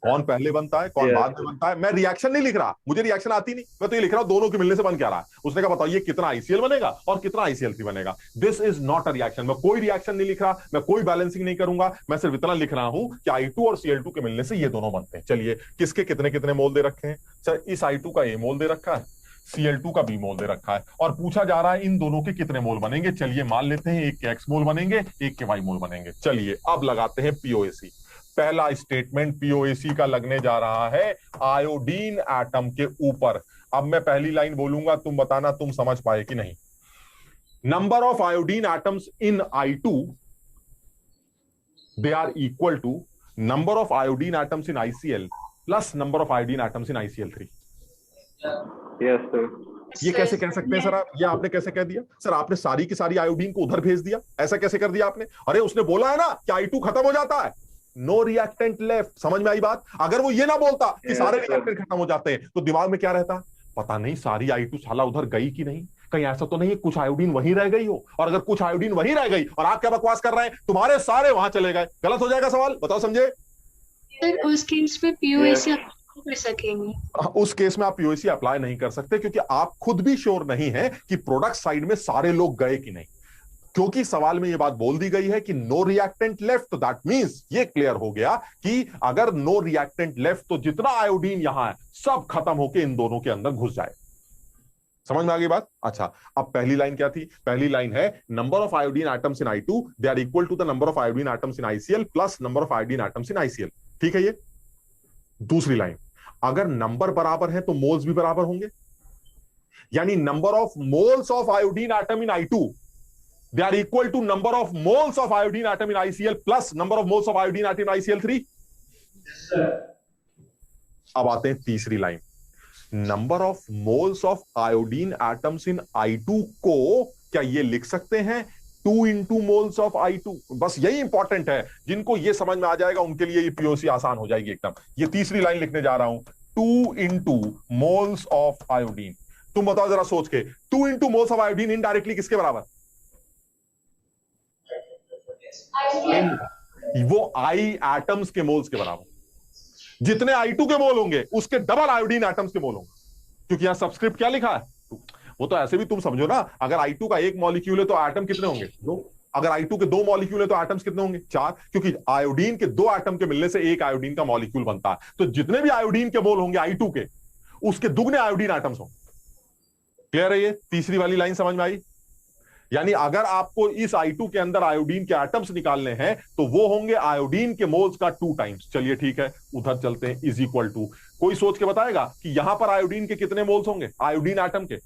कौन पहले बनता है कौन बाद में बनता है, मैं रिएक्शन नहीं लिख रहा, मुझे रिएक्शन आती नहीं, मैं तो ये लिख रहा हूं दोनों के मिलने से बन क्या रहा है। उसने कहा बताओ ये कितना ICl बनेगा और कितना ICl3 बनेगा। This is not a reaction. मैं कोई रिएक्शन नहीं लिख रहा, मैं कोई बैलेंसिंग नहीं करूंगा, मैं सिर्फ इतना लिख रहा हूं कि I2 और Cl2 के मिलने से ये दोनों बनते हैं। चलिए किसके कितने कितने मोल दे रखे हैं। सर इस I2 का A मोल दे रखा है, Cl2 का B मोल दे रखा है और पूछा जा रहा है इन दोनों के कितने मोल बनेंगे। चलिए मान लेते हैं एक के X मोल बनेंगे एक के Y मोल बनेंगे। चलिए अब लगाते हैं POAC। पहला स्टेटमेंट POAC का लगने जा रहा है आयोडीन एटम के ऊपर। अब मैं पहली लाइन बोलूंगा, तुम बताना तुम समझ पाए कि नहीं। Number of iodine atoms in I2 they are equal to number of iodine atoms in ICl plus number of iodine atoms in ICl3। Yes sir. ये कैसे कह सकते हैं सर आप? ये आपने कैसे कह दिया सर? आपने सारी की सारी आयोडीन को उधर भेज दिया, ऐसा कैसे कर दिया आपने? अरे उसने बोला है ना कि I2 खत्म हो जाता है, नो रिएक्टेंट लेफ्ट। समझ में आई बात? अगर वो ये ना बोलता कि सारे रिएक्टेंट खत्म हो जाते हैं तो दिमाग में क्या रहता, पता नहीं सारी I2 साला उधर गई कि नहीं, कहीं ऐसा तो नहीं कुछ आयोडीन वहीं रह गई हो। और अगर कुछ आयोडीन वहीं रह गई और आप क्या बकवास कर रहे हैं, तुम्हारे सारे वहां चले गए, गलत हो जाएगा सवाल। बताओ समझे? सर उस केस में POAC कर सकेंगे? उस केस में आप POAC अप्लाई नहीं कर सकते क्योंकि आप खुद भी श्योर नहीं है कि प्रोडक्ट साइड में सारे लोग गए कि नहीं, क्योंकि सवाल में यह बात बोल दी गई है कि नो रिएक्टेंट लेफ्ट। तो दैट मींस ये क्लियर हो गया कि अगर नो रिएक्टेंट लेफ्ट तो जितना आयोडीन यहां है सब खत्म होकर इन दोनों के अंदर घुस जाए। समझ में आ गई बात? अच्छा, अब पहली लाइन क्या थी? पहली लाइन है number of iodine atoms in I2 they are equal to the number of iodine atoms in ICl plus number of iodine atoms in ICl। ठीक है ये। दूसरी लाइन, अगर नंबर बराबर है तो मोल्स भी बराबर होंगे, यानी number of moles of iodine atom in I2 they are equal to number of moles of iodine atom in ICl plus number of moles of iodine atom in ICl3। अब आते हैं तीसरी line, number of moles of iodine atoms in I2 को क्या ये लिख सकते हैं 2 into मोल्स ऑफ I2? बस यही इंपॉर्टेंट है, जिनको ये समझ में आ जाएगा उनके लिए ये POC आसान हो जाएगी एकदम। ये तीसरी लाइन लिखने जा रहा हूं, 2 into मोल्स ऑफ आयोडीन। तुम बताओ जरा सोच के, 2 into moles of iodine indirectly किसके बराबर? वो I एटम्स के मोल्स के बराबर। जितने I2 के मोल होंगे उसके डबल आयोडीन एटम्स के मोल होंगे, क्योंकि यहां सबस्क्रिप्ट क्या लिखा है, वो तो ऐसे भी तुम समझो ना, अगर I2 का एक मॉलिक्यूल है तो एटम कितने होंगे? 2। अगर I2 के 2 मॉलिक्यूल है तो एटम्स कितने होंगे? 4, क्योंकि आयोडीन के 2 एटम के मिलने से एक आयोडीन का मॉलिक्यूल बनता है। तो जितने भी आयोडीन के मोल होंगे I2 के, उसके दुगने आयोडीन एटम्स होंगे। क्लियर है? ये तीसरी वाली लाइन समझ में आई? यानी अगर आपको इस I2 के अंदर आयोडीन के एटम्स निकालने हैं तो वो होंगे आयोडीन के मोल्स का 2 टाइम्स। चलिए ठीक है, उधर चलते हैं। इज इक्वल टू, कोई सोच के बताएगा कि यहां पर आयोडीन के कितने मोल्स होंगे? आयोडीन एटम के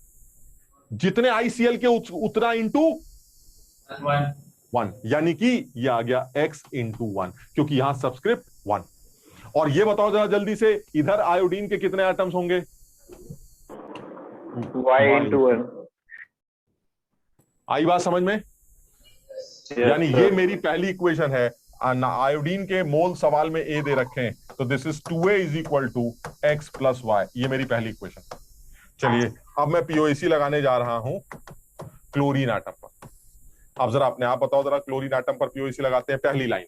जितने ICl के उतना इंटू 1, यानी कि यह आ गया x इंटू 1, क्योंकि यहां सबस्क्रिप्ट 1। और ये बताओ जरा जल्दी से, इधर आयोडीन के कितने एटम्स होंगे? Y into 1। आई बात समझ में? यानी ये मेरी पहली इक्वेशन है। आयोडीन के मोल सवाल में A दे रखे हैं, तो this is 2A is equal to x plus y। ये मेरी पहली इक्वेशन। चलिए अब मैं POAC लगाने जा रहा हूं क्लोरीन एटम पर। अब जरा अपने आप बताओ जरा, क्लोरीन एटम पर POAC लगाते हैं। पहली लाइन,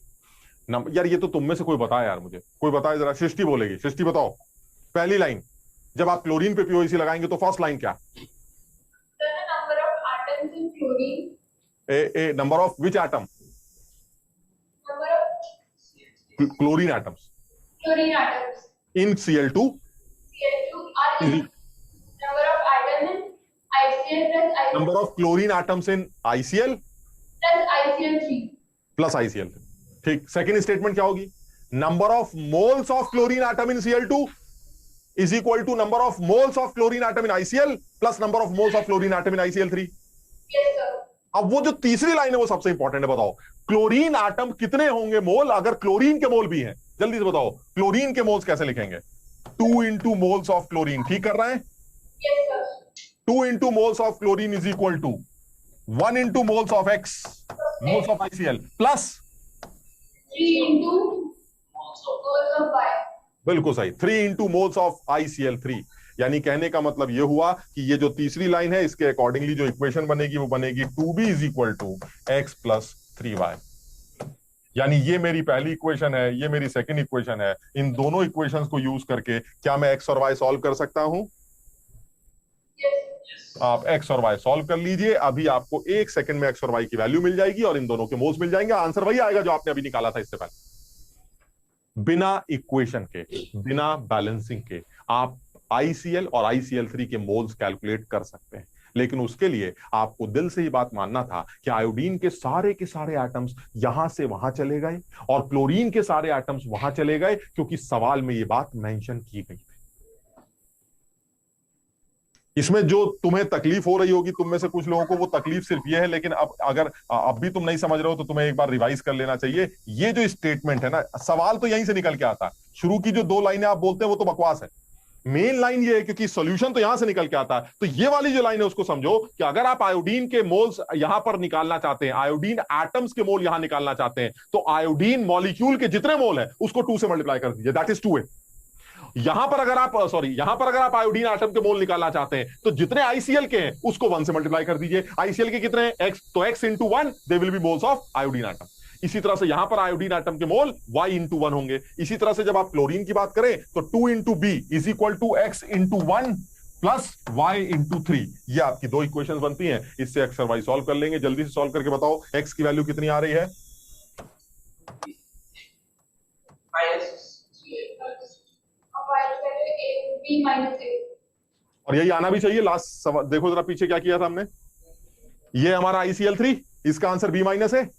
यार ये तो तुम में से कोई बताए यार, मुझे कोई बताए जरा। सृष्टि बोलेगी, सृष्टि बताओ पहली लाइन। जब आप क्लोरीन पे POAC लगाएंगे तो फर्स्ट लाइन क्या? A number of which atom? Number of Chlorine atoms. chlorine atoms. In Cl2. Cl2 are in number of atoms in ICl plus ICl. Number of chlorine atoms in ICl plus ICl3. plus ICl। ठीक, second statement क्या होगी? number of moles of chlorine atom in Cl2 is equal to number of moles of chlorine atom in ICl plus number of moles of chlorine atom in ICl3. Yes, sir. अब वो जो तीसरी line है वो सबसे important है, बताओ chlorine atom कितने होंगे मोल अगर क्लोरीन के मोल भी हैं? जल्दी से बताओ क्लोरीन के मोल्स कैसे लिखेंगे? 2 into moles of chlorine, ठीक कर रहे हैं? Yes, sir. 2 into moles of chlorine is equal to 1 into moles of X, moles of ICl plus 3 into moles of Y. बिल्कुल सही, 3 into moles of ICl3। यानी कहने का मतलब यह हुआ कि ये जो तीसरी लाइन है इसके अकॉर्डिंगली जो इक्वेशन बनेगी वो बनेगी 2b is equal to x plus 3y। यानी ये मेरी पहली इक्वेशन है, ये मेरी सेकंड इक्वेशन है। इन दोनों इक्वेशंस को यूज करके क्या मैं x और y सॉल्व कर सकता हूं? आप x और y सॉल्व कर लीजिए, अभी आपको 1 सेकंड में x और y की वैल्यू मिल जाएगी और इन दोनों के मोल्स मिल जाएंगे। आंसर वही आएगा जो आपने अभी निकाला था इससे पहले। बिना इक्वेशन के, बिना बैलेंसिंग के आप ICl और ICl3 के मोल्स कैलकुलेट कर सकते हैं, लेकिन उसके लिए आपको दिल से ही बात मानना था कि आयोडीन के सारे एटम्स यहां से वहां चले गए और क्लोरीन के सारे एटम्स वहां चले गए, क्योंकि सवाल में यह बात मेंशन की गई थी। इसमें जो तुम्हें तकलीफ हो रही होगी, तुम में से कुछ लोगों को वो तकलीफ सिर्फ ये है, लेकिन अब अगर अब भी तुम नहीं समझ रहे हो तो तुम्हें एक बार रिवाइज कर लेना चाहिए। ये जो स्टेटमेंट है ना, सवाल तो यहीं से निकल के आता है। शुरू की जो 2 लाइनें आप बोलते हैं वो तो बकवास है, मेन लाइन ये है क्योंकि सॉल्यूशन तो यहां से निकल के आता है। तो ये वाली जो लाइन है उसको समझो कि अगर आप आयोडीन के मोल्स यहां पर निकालना चाहते हैं, आयोडीन एटम्स के मोल यहां निकालना चाहते हैं, तो आयोडीन मॉलिक्यूल के जितने मोल है उसको 2 से मल्टीप्लाई कर दीजिए, दैट इज 2a। यहां पर अगर आप आयोडीन एटम के मोल निकालना चाहते हैं तो जितने ICl के हैं उसको 1 से मल्टीप्लाई कर दीजिए। ICl के कितने हैं? x, तो x into 1 they will be moles of iodine atom. इसी तरह से यहां पर आयोडीन एटम के मोल y into 1 होंगे। इसी तरह से जब आप क्लोरीन की बात करें तो 2 into b is equal to x into 1 plus y into 3। ये आपकी 2 इक्वेशंस बनती हैं। इससे x और y सॉल्व कर लेंगे। जल्दी से सॉल्व करके बताओ x की वैल्यू कितनी आ रही है? और यही आना भी चाहिए। लास्ट सवाल देखो जरा पीछे क्या किया था हमने। ये हमारा ICl3, इसका आंसर b माइनस है,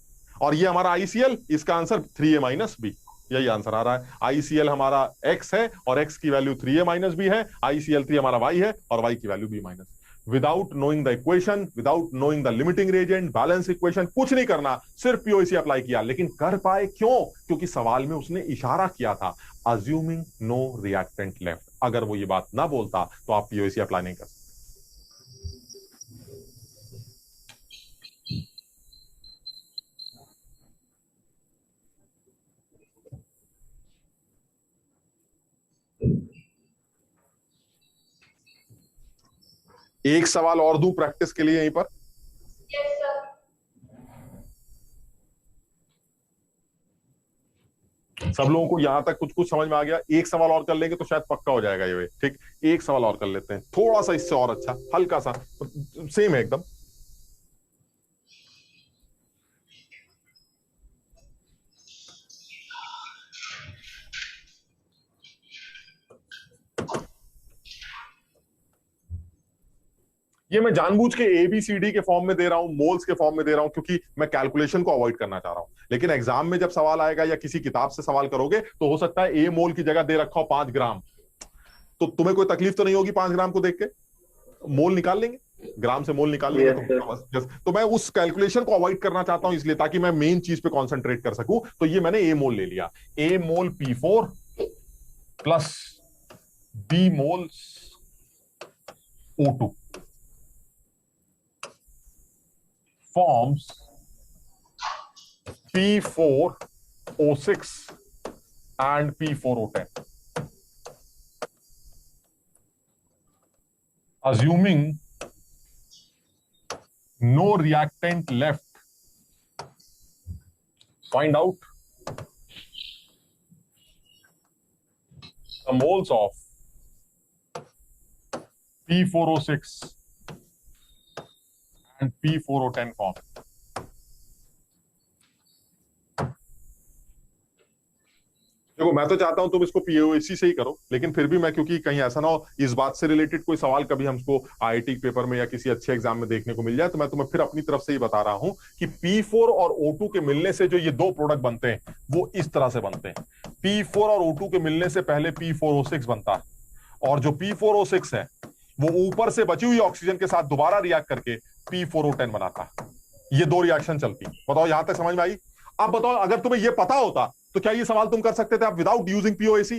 और ये हमारा ICl, इसका आंसर 3a माइनस b। यही आंसर आ रहा है। ICl हमारा x है और x की वैल्यू 3a माइनस b है। ICl3 हमारा y है और y की value b minus. Without knowing the equation, without knowing the limiting reagent, balance equation, कुछ नहीं करना, सिर्फ POC अप्लाई किया। लेकिन कर पाए क्यों? क्योंकि सवाल में उसने इशारा किया था अज्यूमिंग नो रिएक्टेंट लेफ्ट। अगर वो ये बात ना बोलता तो आप POC अप्लाई नहीं कर सकते। एक सवाल और दूं प्रैक्टिस के लिए यहीं पर। Yes, sir. सब लोगों को यहां तक कुछ कुछ समझ में आ गया। एक सवाल और कर लेंगे तो शायद पक्का हो जाएगा ये। ठीक, एक सवाल और कर लेते हैं, थोड़ा सा इससे और अच्छा, हल्का सा, सेम है एकदम। ये मैं जानबूझ के ABCD के फॉर्म में दे रहा हूं, मोल्स के फॉर्म में दे रहा हूं, क्योंकि मैं कैलकुलेशन को अवॉइड करना चाह रहा हूं। लेकिन एग्जाम में जब सवाल आएगा या किसी किताब से सवाल करोगे तो हो सकता है A मोल की जगह दे रखा हो 5 ग्राम, तो तुम्हें कोई तकलीफ तो नहीं होगी 5 ग्राम को देख के? मोल निकाल लेंगे, ग्राम से मोल निकाल लेंगे। तो मैं उस कैलकुलेशन को अवॉइड करना चाहता हूं, इसलिए ताकि मैं मेन चीज पे कॉन्सेंट्रेट कर सकूं। तो ये मैंने A मोल ले लिया। A mole P4 plus B mole O2 forms P4O6 and P4O10. Assuming no reactant left, find out the moles of P4O6 and P4O10 form. देखो मैं तो चाहता हूं तुम इसको POC से ही करो, लेकिन फिर भी मैं, क्योंकि कहीं ऐसा ना हो इस बात से रिलेटेड कोई सवाल कभी हमको IIT पेपर में या किसी अच्छे एग्जाम में देखने को मिल जाए, तो मैं तुम्हें फिर अपनी तरफ से ही बता रहा हूं कि P4 और O2 के मिलने से जो ये 2 प्रोडक्ट बनते हैं वो इस तरह से बनते हैं। P4 और O2 के मिलने से पहले P4O6 बनता है, और जो P4O6 है वो ऊपर से बची हुई ऑक्सीजन के साथ दोबारा रिएक्ट करके P4O10 बनाता है। ये दो रिएक्शन चलती। बताओ यहां तक समझ में आई? अब बताओ, अगर तुम्हें ये पता होता तो क्या ये सवाल तुम कर सकते थे आप without using POAC?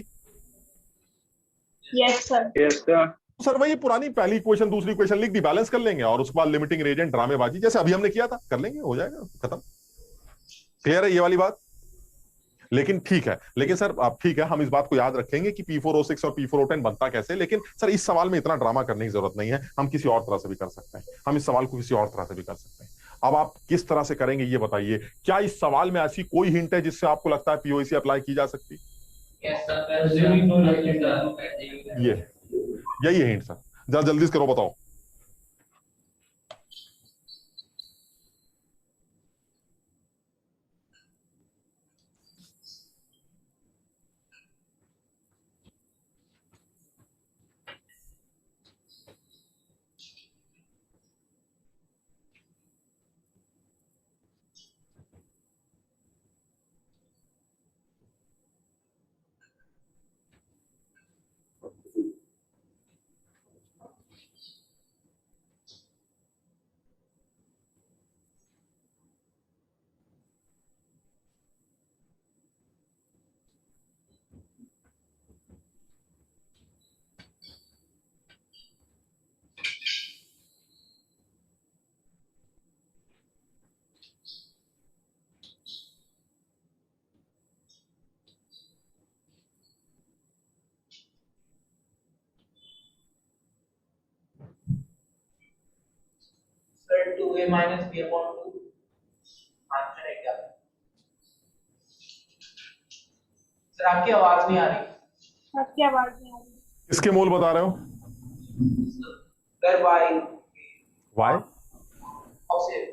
Yes, sir. Yes, sir. Sir वही पुरानी पहली इक्वेशन दूसरी इक्वेशन लिख दी, बैलेंस कर लेंगे, और उसके बाद लिमिटिंग रेजेंट ड्रामेबाजी जैसे अभी हमने किया था कर लेंगे, हो जाएगा खत्म। क्लियर है ये वाली बात? लेकिन ठीक है, लेकिन सर अब ठीक है, हम इस बात को याद रखेंगे कि P4O6 और P4O10 बनता कैसे, लेकिन सर इस सवाल में इतना ड्रामा करने की जरूरत नहीं है, हम किसी और तरह से भी कर सकते हैं, हम इस सवाल को किसी और तरह से भी कर सकते हैं। अब आप किस तरह से करेंगे ये बताइए। क्या इस सवाल में ऐसी कोई हिंट है जिससे आपको लगता है POAC अप्लाई की जा सकती? ये यही है हिंट सर, जरा जल्दी से करो, बताओ। Sir 2a minus b upon 2 answer है क्या? सर आपकी आवाज नहीं आ रही। आपकी आवाज नहीं आ रही। किसके मोल बता रहे हो? Sir y Y oxygen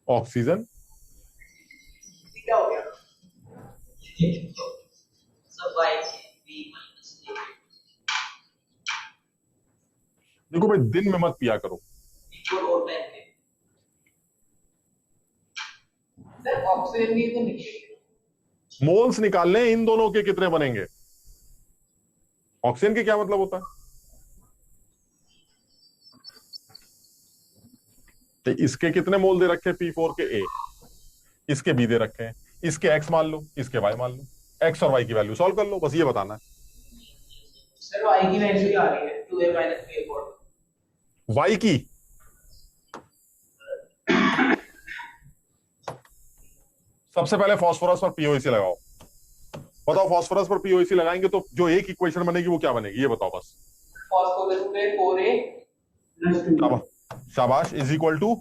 oxygen. क्या हो गया? सब y से b minus a देखो भाई, दिन में मत पिया करो। और 10 के सर ऑक्सीजन भी तो निकलेगी। मोल्स निकालने इन दोनों के कितने बनेंगे? ऑक्सीजन के क्या मतलब होता है? तो इसके कितने मोल दे रखे? P4 के A, इसके B दे रखे हैं, इसके X मान लो, इसके Y मान लो, X और Y की वैल्यू सॉल्व कर लो, बस ये बताना है। सर y की वैल्यू क्या आ रही है? 2a minus b upon 2। Y की सबसे पहले फास्फोरस पर POAC लगाओ। बताओ फास्फोरस पर POAC लगाएंगे तो जो एक इक्वेशन बनेगी वो क्या बनेगी, ये बताओ बस। फास्फोरस पे 4a शाबाश is equal to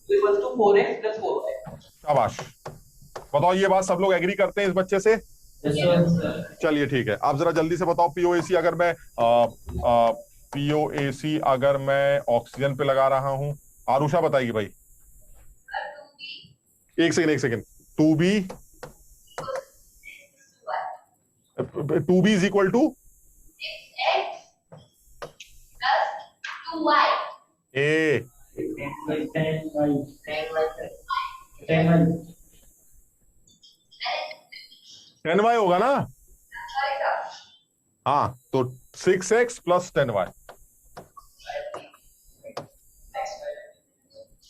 4x plus 4y। शाबाश। बताओ ये बात सब लोग एग्री करते हैं इस बच्चे से? चलिए ठीक है, आप जरा जल्दी से बताओ POAC अगर मैं ऑक्सीजन पे लगा रहा हूं, आरुषा बताएगी भाई। एक second 2b is equal to 6x plus 2y. ए 10y होगा ना? Sorry, sir. हाँ तो 6x प्लस 10y।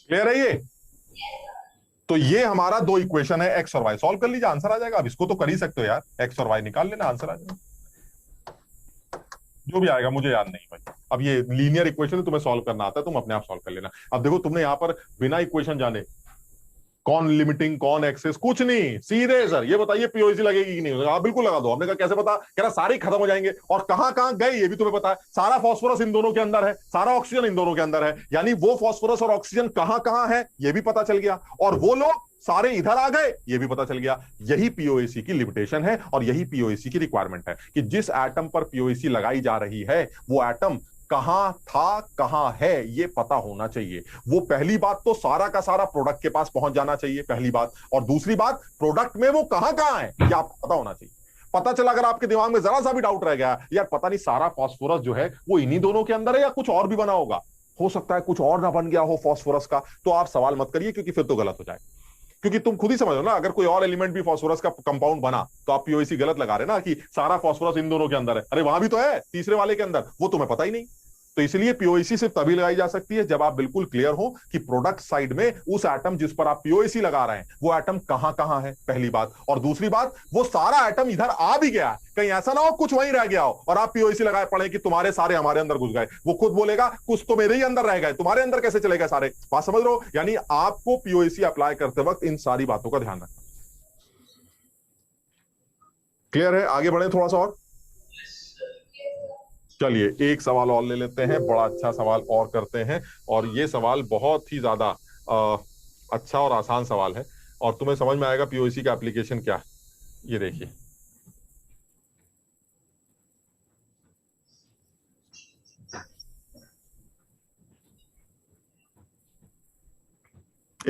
क्लियर है ये? तो ये हमारा दो इक्वेशन है, x और y। सॉल्व कर लीजिए, आंसर आ जाएगा। अब इसको तो कर ही सकते हो यार, x और y निकाल लेना, आंसर आ जाएगा। जो भी आएगा मुझे याद नहीं भाई। अब ये लीनियर इक्वेशन तुम्हें सॉल्व करना आता है, तुम अपने आप सॉल्व कर लेना। अब देखो तुमने यहां पर बिना इक्वेशन जाने कौन लिमिटिंग कौन एक्सेस कुछ नहीं, सीधे सर ये बताइए POAC लगेगी कि नहीं? आप बिल्कुल लगा दो। हमने कहा कैसे पता? कह रहा सारे खत्म हो जाएंगे, और कहां कहां गए ये भी तुम्हें पता है। सारा फास्फोरस इन दोनों के अंदर है, सारा ऑक्सीजन इन दोनों के अंदर है, यानी वो फास्फोरस और ऑक्सीजन कहां कहां है ये भी पता चल गया, और वो लोग सारे इधर आ गए ये भी पता चल गया। यही POAC की लिमिटेशन है और यही POAC की रिक्वायरमेंट है कि जिस एटम पर POAC लगाई जा रही है वो एटम कहां था कहां है ये पता होना चाहिए। वो पहली बात तो सारा का सारा प्रोडक्ट के पास पहुंच जाना चाहिए, पहली बात, और दूसरी बात प्रोडक्ट में वो कहां कहां है ये आपको पता होना चाहिए। पता चला अगर आपके दिमाग में जरा सा भी डाउट रह गया, यार पता नहीं सारा फास्फोरस जो है वो इन्हीं दोनों के अंदर है या कुछ और भी बना होगा, हो सकता है कुछ और ना बन गया हो फास्फोरस का, तो आप सवाल मत करिए क्योंकि फिर तो गलत हो जाए। क्योंकि तुम खुद ही समझो ना, अगर कोई और एलिमेंट भी फास्फोरस का कंपाउंड बना तो आप पीओसी गलत लगा रहे ना कि सारा फास्फोरस इन दोनों के अंदर है। अरे वहां भी तो है तीसरे वाले के अंदर, वो तुम्हें पता ही नहीं। तो इसलिए पीओसी सिर्फ तभी लगाई जा सकती है जब आप बिल्कुल क्लियर हो कि प्रोडक्ट साइड में उस एटम जिस पर आप पीओसी लगा रहे हैं वो एटम कहां कहां है, पहली बात। और दूसरी बात, वो सारा एटम इधर आ भी गया, कहीं ऐसा ना हो कुछ वहीं रह गया हो और आप पीओसी लगाए पड़े कि तुम्हारे सारे हमारे अंदर घुस गए। वो खुद बोलेगा कुछ तो मेरे ही अंदर रह गए, तुम्हारे अंदर कैसे चले गए सारे। बात समझ रहे हो? यानी आपको पीओसी अप्लाई करते वक्त इन सारी बातों का ध्यान रखना। क्लियर है? आगे बढ़े थोड़ा सा और। चलिए एक सवाल और ले लेते हैं, बड़ा अच्छा सवाल और करते हैं। और ये सवाल बहुत ही ज्यादा अच्छा और आसान सवाल है और तुम्हें समझ में आएगा पीओसी का एप्लीकेशन क्या है। ये देखिए,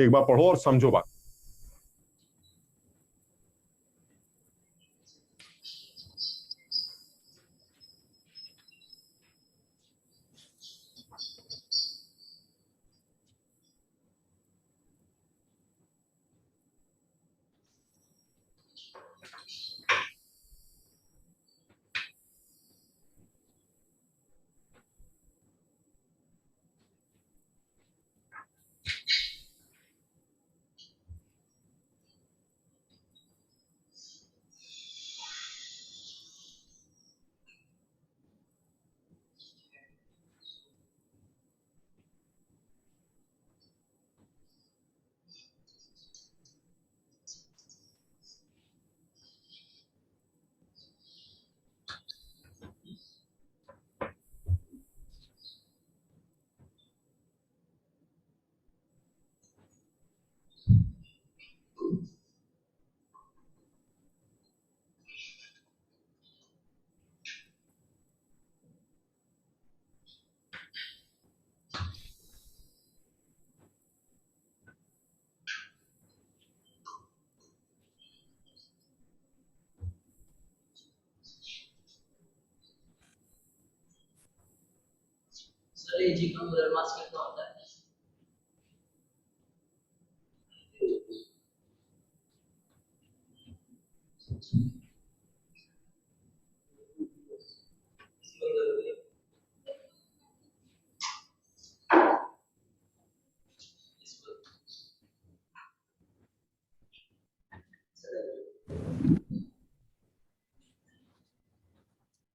एक बार पढ़ो और समझो बात। सर एजी का मिरर मास कितना होता है?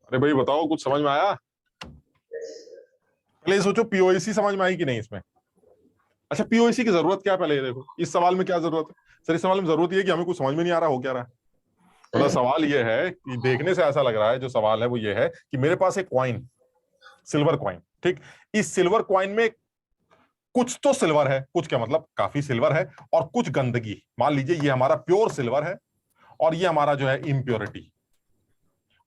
अरे भाई बताओ, कुछ समझ में आया? पहले ये सोचो पीओसी समझ में आई कि नहीं इसमें। अच्छा, पीओसी की जरूरत क्या है पहले ये देखो, इस सवाल में क्या जरूरत है? सर इस सवाल में जरूरत ये है कि हमें कुछ समझ में नहीं आ रहा हो क्या रहा है। मतलब सवाल ये है कि देखने से ऐसा लग रहा है, जो सवाल है वो ये है कि मेरे पास एक कॉइन, सिल्वर कॉइन, ठीक, इस सिल्वर कॉइन में कुछ तो सिल्वर है, कुछ क्या मतलब काफी सिल्वर है और कुछ गंदगी। मान लीजिए ये हमारा प्योर सिल्वर है और ये हमारा जो है इम्प्योरिटी।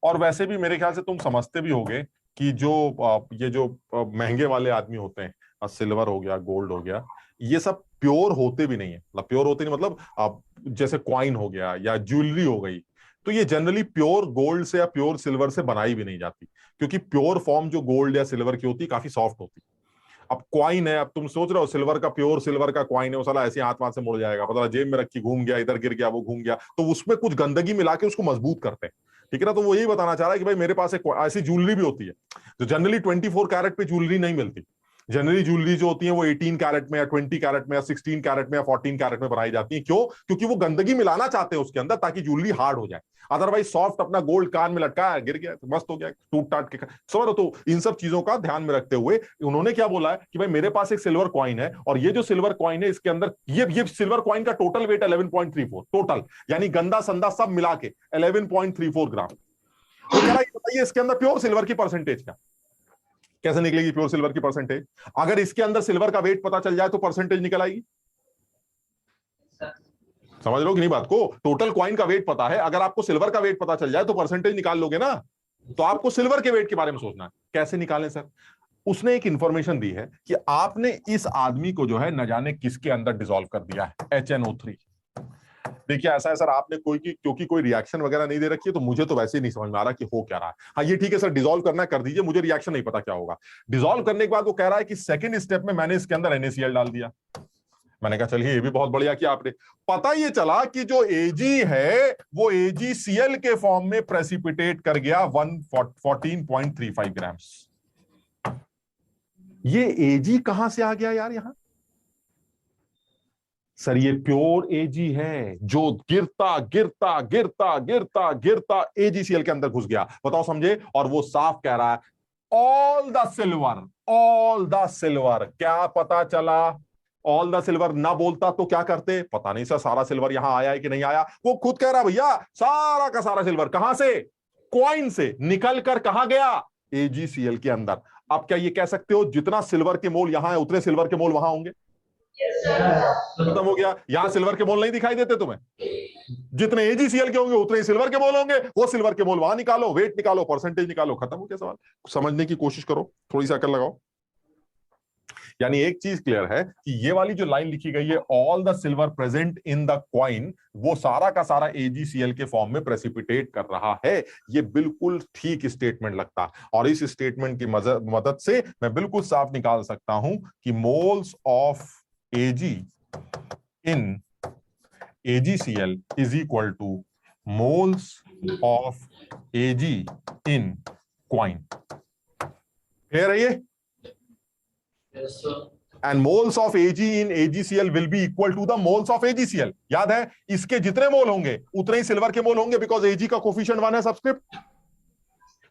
और वैसे भी मेरे ख्याल से तुम समझते भी होगे कि ये जो महंगे वाले आदमी होते हैं, सिल्वर हो गया, गोल्ड हो गया, ये सब प्योर होते भी नहीं है। मतलब प्योर होते नहीं मतलब जैसे क्वाइन हो गया या ज्वेलरी हो गई, तो ये जनरली प्योर गोल्ड से या प्योर सिल्वर से बनाई भी नहीं जाती, क्योंकि प्योर फॉर्म जो गोल्ड या सिल्वर की होती है काफी सॉफ्ट होती है। अब क्वाइन है, अब तुम सोच रहे हो सिल्वर का, प्योर सिल्वर का क्वाइन है, वो साला ऐसे हाथ से मुड़ जाएगा, पता जेब में रखी घूम गया, इधर गिर गया, वो घूम गया, तो उसमें कुछ गंदगी मिला के उसको मजबूत करते हैं, ठीक है ना। तो वो यही बताना चाह रहा है कि भाई मेरे पास एक ऐसी ज्वेलरी भी होती है जो जनरली 24 कैरेट पे ज्वेलरी नहीं मिलती। जनरली ज्वेलरी जो होती है वो 18 कैरेट में या 20 कैरेट में या 16 कैरेट में या 14 कैरेट में बनाई जाती है। क्यों? क्योंकि वो गंदगी मिलाना चाहते हैं उसके अंदर ताकि ज्वेलरी हार्ड हो जाए। अदरवाइज सॉफ्ट अपना गोल्ड कान में लटका गिर गया तो मस्त हो गया, टूट टाट के समझ। तो इन सब चीजों का ध्यान में रखते हुए उन्होंने क्या बोला है कि भाई मेरे पास एक सिल्वर कॉइन है और ये जो सिल्वर कॉइन है इसके अंदर ये सिल्वर कॉइन का टोटल वेट 11.34 टोटल, यानी गंदा संदा सब मिला के 11.34 ग्राम। तो कह रहा है बताइए इसके अंदर प्योर सिल्वर की परसेंटेज क्या, कैसे निकलेगी प्योर सिल्वर की परसेंटेज? अगर इसके अंदर सिल्वर का वेट पता चल जाए तो परसेंटेज निकल आएगी। समझ लो कि नहीं बात को? टोटल कॉइन का वेट पता है, अगर आपको सिल्वर का वेट पता चल जाए तो परसेंटेज निकाल लोगे ना। तो आपको सिल्वर के वेट के बारे में सोचना है। कैसे निकालें सर? उसने एक इंफॉर्मेशन दी है कि आपने इस आदमी को जो है न जाने किसके अंदर डिसॉल्व कर दिया है, HNO3। देखिए ऐसा है सर, आपने क्योंकि कोई रिएक्शन वगैरह नहीं दे रखी है तो मुझे तो वैसे ही नहीं समझ में आ रहा कि हो क्या रहा है। हाँ ये ठीक है सर, डिसॉल्व करना कर दीजिए, मुझे रिएक्शन नहीं पता क्या होगा। डिसॉल्व करने के बाद वो कह रहा है कि सेकंड स्टेप में मैंने इसके अंदर NaCl डाल दिया। मैंने कहा चलिए ये भी बहुत बढ़िया किया आपने। पता ये चला कि जो Ag है वो AgCl के फॉर्म में प्रेसिपिटेट कर गया 14.35 ग्राम्स। ये Ag कहां से आ गया यार यहां? सर ये प्योर Ag है जो गिरता गिरता गिरता गिरता गिरता AgCl के अंदर घुस गया। बताओ समझे? और वो साफ कह रहा है ऑल द सिल्वर। क्या पता चला? ऑल द सिल्वर ना बोलता तो क्या करते? पता नहीं सर सारा सिल्वर यहां आया है कि नहीं आया। वो खुद कह रहा भैया सारा का सारा सिल्वर कहां से? कॉइन से निकल कर कहां गया? AgCl के अंदर। अब क्या ये कह सकते हो जितना सिल्वर के मोल यहां है उतने सिल्वर के मोल वहां होंगे? खत्म हो गया। यहां सिल्वर के मोल नहीं दिखाई देते तुम्हें? जितने AgCl के होंगे उतने ही सिल्वर के मोल होंगे। वो सिल्वर के मोल वहां निकालो, वेट निकालो, परसेंटेज निकालो, खत्म हो गया सवाल। समझने की कोशिश करो, थोड़ी सी अकल लगाओ। यानी एक चीज क्लियर है कि ये वाली जो लाइन लिखी गई है all the silver present in the coin, वो सारा का सारा AgCl के फॉर्म में प्रेसिपिटेट कर रहा है। ये बिल्कुल ठीक स्टेटमेंट लगता है और इस स्टेटमेंट की मदद से मैं बिल्कुल साफ निकाल सकता हूं कि moles of Ag in AgCl is equal to moles of Ag in coin. Clear है ये? Yes, sir. And moles of Ag in AgCl will be equal to the moles of AgCl. याद है इसके जितने मोल होंगे उतने ही सिल्वर के मोल होंगे बिकॉज Ag का कोफिशिएंट 1 है सबस्क्रिप्ट।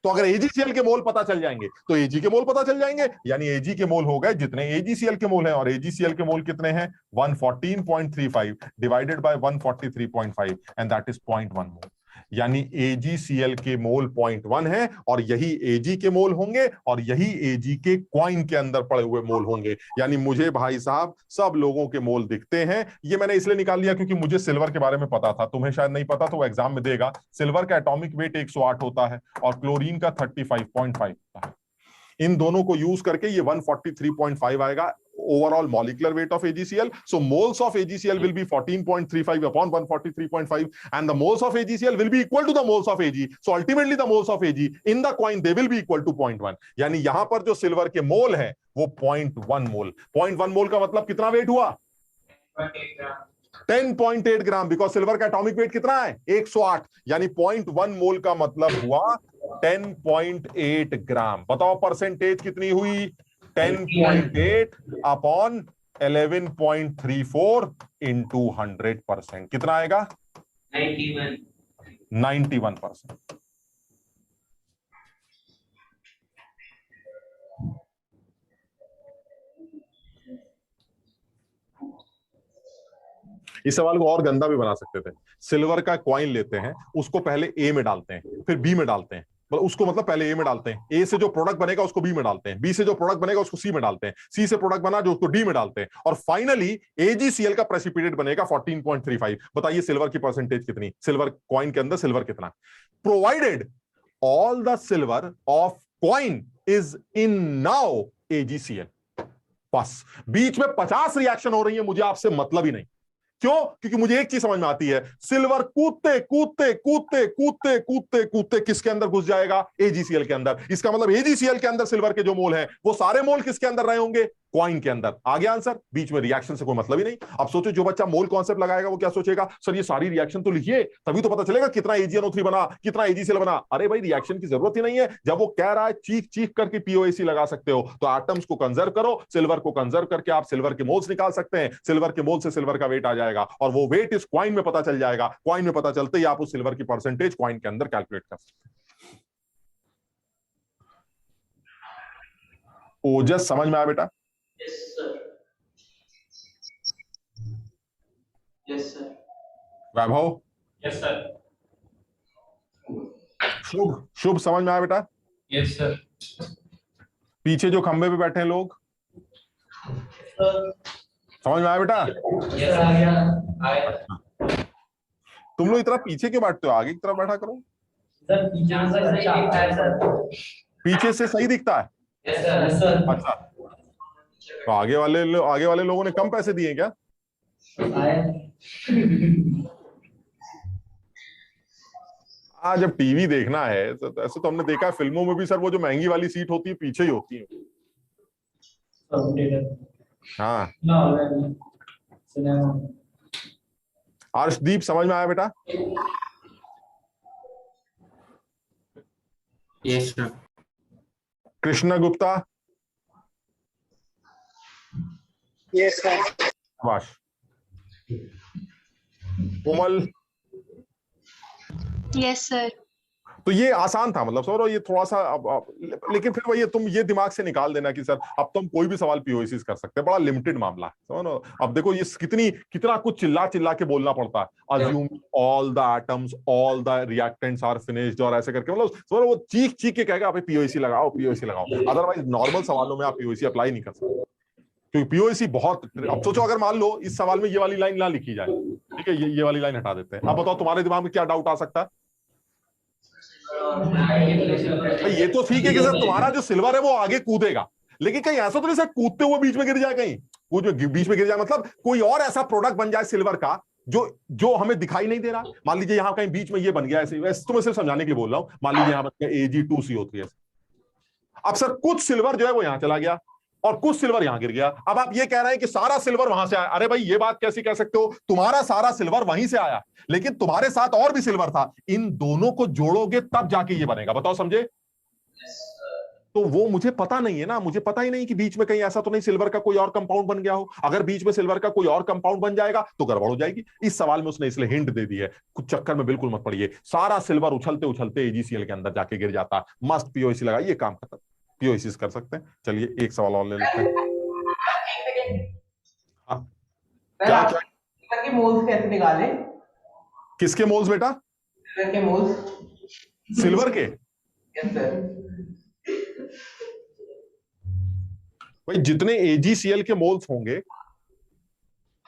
तो अगर AgCl के मोल पता चल जाएंगे तो Ag के मोल पता चल जाएंगे, यानी Ag के मोल हो गए जितने AgCl के मोल हैं। और AgCl के मोल कितने हैं? 114.35 divided by 143.5 and that is 0.1 मोल। यानी AgCl के मोल 0.1 है और यही Ag के मोल होंगे और यही Ag के कॉइन के अंदर पड़े हुए मोल होंगे। यानी मुझे भाई साहब सब लोगों के मोल दिखते हैं। ये मैंने इसलिए निकाल लिया क्योंकि मुझे सिल्वर के बारे में पता था, तुम्हें शायद नहीं पता तो वो एग्जाम में देगा। सिल्वर का एटॉमिक वेट 108 होता है और क्लोरीन का 35.5 होता है। इन दोनों को यूज करके ये 143.5 आएगा overall molecular weight of AgCl. So moles of AgCl will be 14.35 upon 143.5 and the moles of AgCl will be equal to the moles of Ag. So ultimately the moles of Ag in the coin they will be equal to 0.1. यानी यहां पर जो silver के मोल है वो 0.1 मोल। 0.1 मोल का मतलब कितना वेट हुआ? 10.8 ग्राम बिकॉज सिल्वर का एटॉमिक वेट कितना है? 108। यानी 0.1 मोल का मतलब हुआ 10.8 ग्राम। बताओ परसेंटेज कितनी हुई? 10.8 अपॉन 11.34 इंटू 100%। कितना आएगा? 91%। इस सवाल को और गंदा भी बना सकते थे। सिल्वर का कॉइन लेते हैं, उसको पहले ए में डालते हैं, फिर बी में डालते हैं। उसको मतलब पहले ए में डालते हैं, ए से जो प्रोडक्ट बनेगा उसको बी में डालते हैं, बी से जो प्रोडक्ट बनेगा उसको सी में डालते हैं, सी से प्रोडक्ट बना जो उसको डी में डालते हैं और फाइनली AgCl का प्रेसिपिटेट बनेगा 14.35। बताइए सिल्वर की परसेंटेज कितनी? सिल्वर कॉइन के अंदर सिल्वर कितना? Provided all the silver of coin is in now AgCl। बस बीच में 50 रिएक्शन हो रही है, मुझे आपसे मतलब ही नहीं। क्यों? क्योंकि मुझे एक चीज समझ में आती है, सिल्वर कूदते कूदते कूदते कूदते कूदते कूदते किसके अंदर घुस जाएगा? AgCl के अंदर। इसका मतलब AgCl के अंदर सिल्वर के जो मोल हैं वो सारे मोल किसके अंदर रहे होंगे? कॉइन के अंदर। आ गया आंसर? बीच में रिएक्शन से कोई मतलब ही नहीं। अब सोचो जो बच्चा मोल कॉन्सेप्ट लगाएगा वो क्या सोचेगा? सर ये सारी रिएक्शन तो लिखिए तभी तो पता चलेगा कितना AgNO3 बना, कितना AgCl बना। अरे भाई रिएक्शन की जरूरत ही नहीं है। जब वो कह रहा है चीख चीख करके POAC लगा सकते हो तो एटम्स को कंजर्व करो, सिल्वर को कंजर्व करके आप सिल्वर के मोल्स निकाल सकते हैं। सिल्वर के मोल से सिल्वर का वेट आ जाएगा और वो वेट इस कॉइन में पता चल जाएगा। कॉइन में पता चलते ही आप उस सिल्वर की परसेंटेज कॉइन के अंदर कैलकुलेट कर सकते हैं। ओजस समझ में आया बेटा? Yes, sir. Yes, sir. वैभव? Yes, sir. शुभ शुभ समझ में आया बेटा? Yes, sir. पीछे जो खंबे पे बैठे हैं लोग समझ में आया बेटा? Yes, sir. तुम लोग इतना पीछे क्यों बैठते हो? आगे की तरफ बैठा करो। सर पीछे से सही दिखता है? Yes, sir. Yes, sir. अच्छा, तो आगे वाले लोगों ने कम पैसे दिए क्या? आज जब टीवी देखना है तो ऐसे तो हमने देखा है फिल्मों में भी सर, वो जो महंगी वाली सीट होती है पीछे ही होती है। हाँ अर्शदीप समझ में आया बेटा? Yes sir. Krishna Gupta? Yes sir. शाबाश। कोमल? Yes sir. तो ये आसान था, मतलब समझो ये थोड़ा सा लेकिन फिर वही तुम ये दिमाग से निकाल देना कि सर अब तो हम कोई भी सवाल पीओसी कर सकते हैं, बड़ा लिमिटेड मामला है, समझो। अब देखो ये कितना कुछ चिल्ला चिल्ला के बोलना पड़ता है, assume all the atoms all the reactants are finished और ऐसे करके, मतलब समझो वो चीख चीख के कहेगा पीओसी लगाओ पीओसी लगाओ। अदरवाइज नॉर्मल सवालों में आप पीओसी अप्लाई नहीं कर सकते, क्योंकि पीओसी बहुत। अब सोचो अगर मान लो इस सवाल में ये वाली लाइन ना लिखी जाए, ठीक है, ये वाली लाइन हटा देते हैं। अब बताओ तुम्हारे दिमाग में क्या डाउट आ सकता है? ये तो ठीक है कि सर तुम्हारा जो सिल्वर है वो आगे कूदेगा, लेकिन कहीं ऐसा तो नहीं सर कूदते हुए बीच में गिर जाए, कहीं बीच में गिर जाए, मतलब कोई और ऐसा प्रोडक्ट बन जाए सिल्वर का जो हमें दिखाई नहीं दे रहा। मान लीजिए यहां कहीं बीच में ये बन गया, ऐसे तो मैं सिर्फ समझाने के लिए बोल रहा हूं। मान लीजिए यहां बन गया Ag2CO3। अब सर कुछ सिल्वर जो है वो यहां चला गया और कुछ सिल्वर यहां गिर गया। अब आप ये कह रहे हैं कि सारा सिल्वर वहां से आया। अरे भाई ये बात कैसे कह सकते हो? तुम्हारा सारा सिल्वर वहीं से आया, लेकिन तुम्हारे साथ और भी सिल्वर था। इन दोनों को जोड़ोगे तब जाके ये बनेगा। बताओ समझे? तो वो मुझे पता नहीं है ना, मुझे पता ही नहीं कि बीच में कहीं ऐसा तो नहीं सिल्वर का कोई और कंपाउंड बन गया हो। अगर बीच में सिल्वर का कोई और कंपाउंड बन जाएगा तो गड़बड़ हो जाएगी। इस सवाल में उसने इसलिए हिंट दे दी है, कुछ चक्कर में बिल्कुल मत पड़िए। सारा सिल्वर उछलते उछलते AgCl के अंदर जाके गिर जाता। मस्त पीओसी लगाइए, काम खत्म, पीओसी कर सकते हैं। चलिए एक सवाल और ले लेते हैं। क्या सिल्वर के मोल्स कैसे निकाले? किसके मोल्स बेटा? सिल्वर के मोल्स। सिल्वर के? Yes sir. भाई जितने AgCl के मोल्स होंगे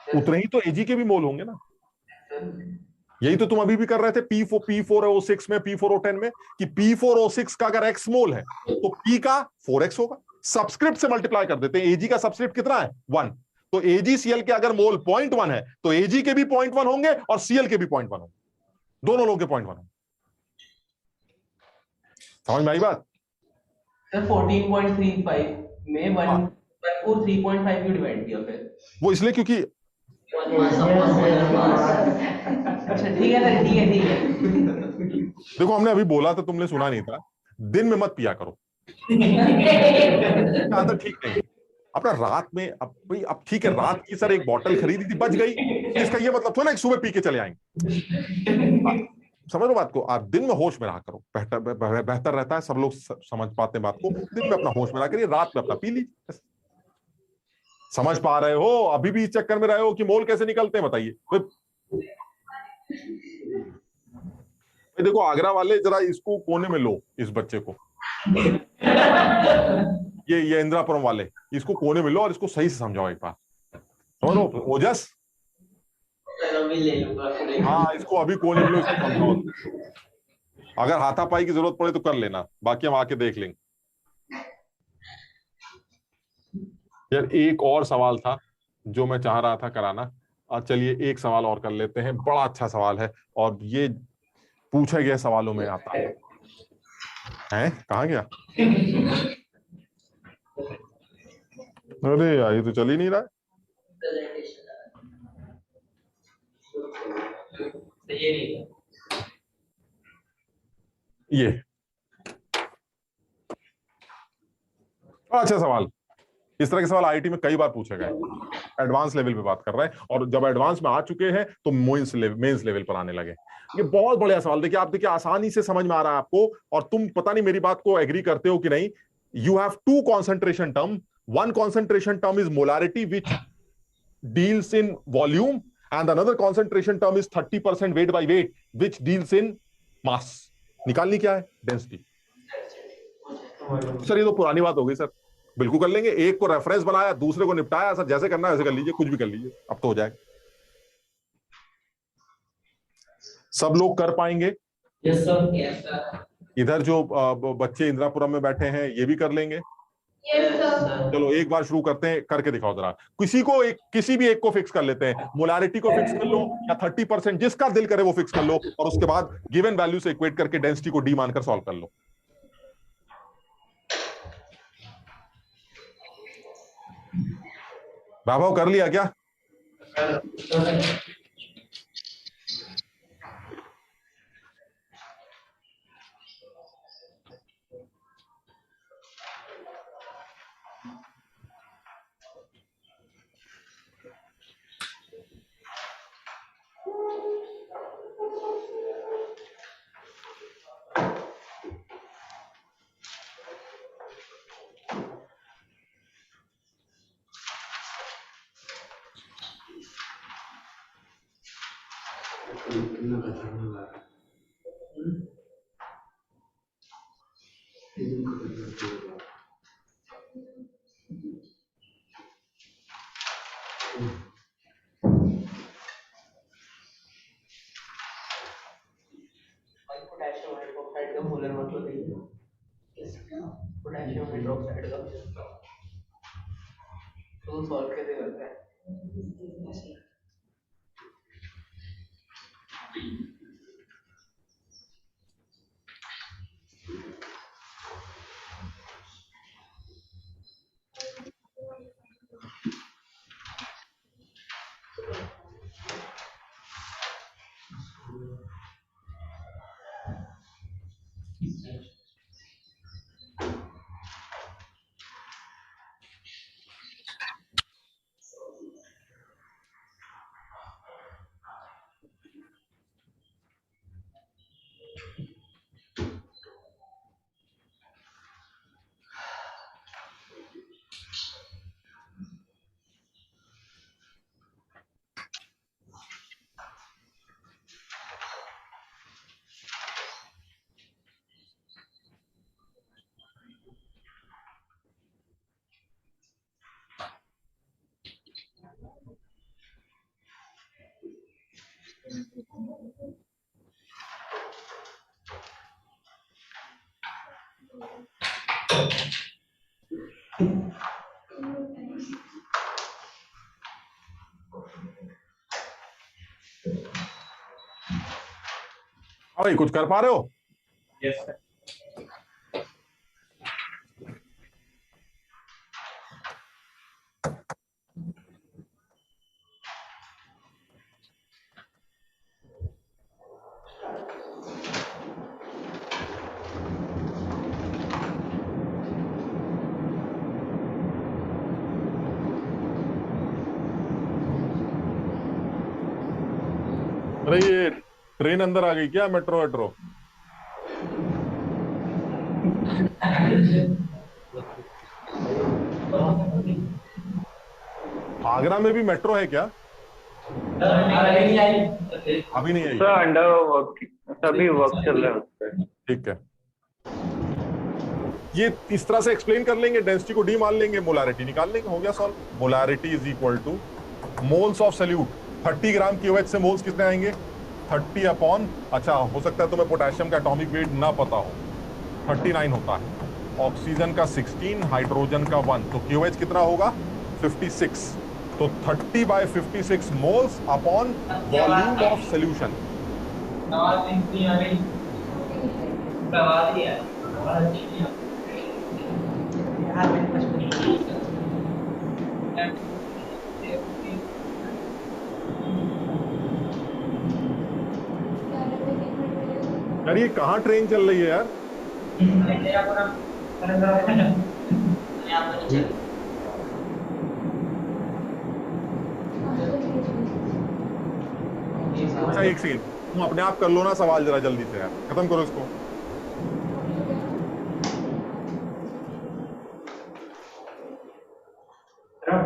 उतने ही तो Ag के भी मोल होंगे ना। यही तो तुम अभी भी कर रहे थे P4O6 में, P4O10 में, कि P4O6 का अगर X मोल है तो P का 4X होगा। सबस्क्रिप्ट से मल्टीप्लाई कर देते हैं। Ag का सबस्क्रिप्ट कितना है? 1। तो AgCl के अगर मोल 0.1 है तो Ag के भी 0.1 होंगे और Cl के भी 0.1 होंगे, दोनों लोगों के 0.1 होंगे। समझ में आई बात? सर 14.35 में 1 को 3.5 क्यों डिवाइड किया फिर? वो इसलिए क्योंकि अच्छा ठीक है सर, ठीक है। देखो हमने अभी बोला था, तुमने सुना नहीं था, दिन में मत पिया करो। आदत ठीक नहीं। अपना रात में, अब ठीक है रात की सर एक बोतल खरीदी थी, बच गई, इसका ये मतलब थोड़ा ना सुबह पी के चले आएंगे। समझ लो बात को। आप दिन में होश में रहा करो, बेहतर रहता है। सब लोग समझ पाते हैं बात को। दिन में अपना होश में रहा करिए, रात में अपना पी लीजिए। समझ पा रहे हो? अभी भी इस चक्कर में रहे हो कि मोल कैसे निकलते हैं? बताइए। देखो आगरा वाले जरा इसको कोने में लो, इस बच्चे को, ये इंदिरापुरम वाले, इसको कोने में लो और इसको सही से समझाओ एक बार। समझ लो ओजस? हाँ इसको अभी कोने में लो, इसको समझाओ। अगर हाथापाई की जरूरत पड़े तो कर लेना, बाकी हम आके देख लेंगे। यार एक और सवाल था जो मैं चाह रहा था कराना। चलिए एक सवाल और कर लेते हैं, बड़ा अच्छा सवाल है और ये पूछे गए सवालों में आता है। कहाँ गया? अरे यार ये तो चल ही नहीं रहा है। ये अच्छा सवाल। इस तरह के सवाल आईआईटी में कई बार पूछे गए। एडवांस लेवल पे बात कर रहे हैं और जब एडवांस में आ चुके हैं तो मेंस लेवल पर आने लगे। ये बहुत बढ़िया सवाल। देखिए आप देखिए आसानी से समझ में आ रहा है आपको, और तुम पता नहीं मेरी बात को एग्री करते हो कि नहीं। You have 2 concentration term. One concentration term is molarity which deals in volume and another concentration term is 30% weight by weight which deals in mass. निकालनी क्या है? डेंसिटी। सर ये तो पुरानी बात हो गई सर। बिल्कुल कर लेंगे। एक को रेफरेंस बनाया, दूसरे को निपटाया। सर जैसे करना है वैसे कर लीजिए, कुछ भी कर लीजिए, अब तो हो जाएगा। सब लोग कर पाएंगे? Yes sir. इधर जो बच्चे इंदिरापुरम में बैठे हैं ये भी कर लेंगे? Yes sir. चलो एक बार शुरू करते हैं, करके दिखाओ जरा। किसी भी एक को फिक्स कर लेते हैं। मोलारिटी को फिक्स कर लो या 30%, जिसका दिल करे वो फिक्स कर लो, और उसके बाद गिवन वैल्यू से इक्वेट करके डेंसिटी को डी मानकर सॉल्व कर लो। वैभव कर लिया क्या? पोटेशियम हाइड्रोक्साइड का मोलर मतलब है पोटेशियम हाइड्रोक्साइड का तो सॉल्व कैसे करते हैं? भाई कुछ कर पा रहे हो? Yes sir. अरे ये ट्रेन अंदर आ गई क्या? मेट्रो मेट्रो आगरा में भी मेट्रो है क्या? अभी नहीं आई। सर अंडर वर्क, सभी वर्क चल रहा है उस पर। ठीक है, ये इस तरह से एक्सप्लेन कर लेंगे, डेंसिटी को डी मान लेंगे, मोलारिटी निकाल लेंगे, हो गया solve. Molarity is equal two moles of solute. 30 gram QOH से मोल्स कितने आएंगे? 30 अपॉन, अच्छा हो सकता है तुम्हें पोटेशियम का एटॉमिक वेट ना पता हो, 39 होता है। ऑक्सीजन का 16, हाइड्रोजन का 1, तो QOH कितना होगा? 56। तो 30/56 moles upon volume of solution. यार ये कहाँ ट्रेन चल रही है यार? अच्छा एक सेकंड, तुम अपने आप कर लो ना सवाल जरा जल्दी से यार, खत्म करो इसको।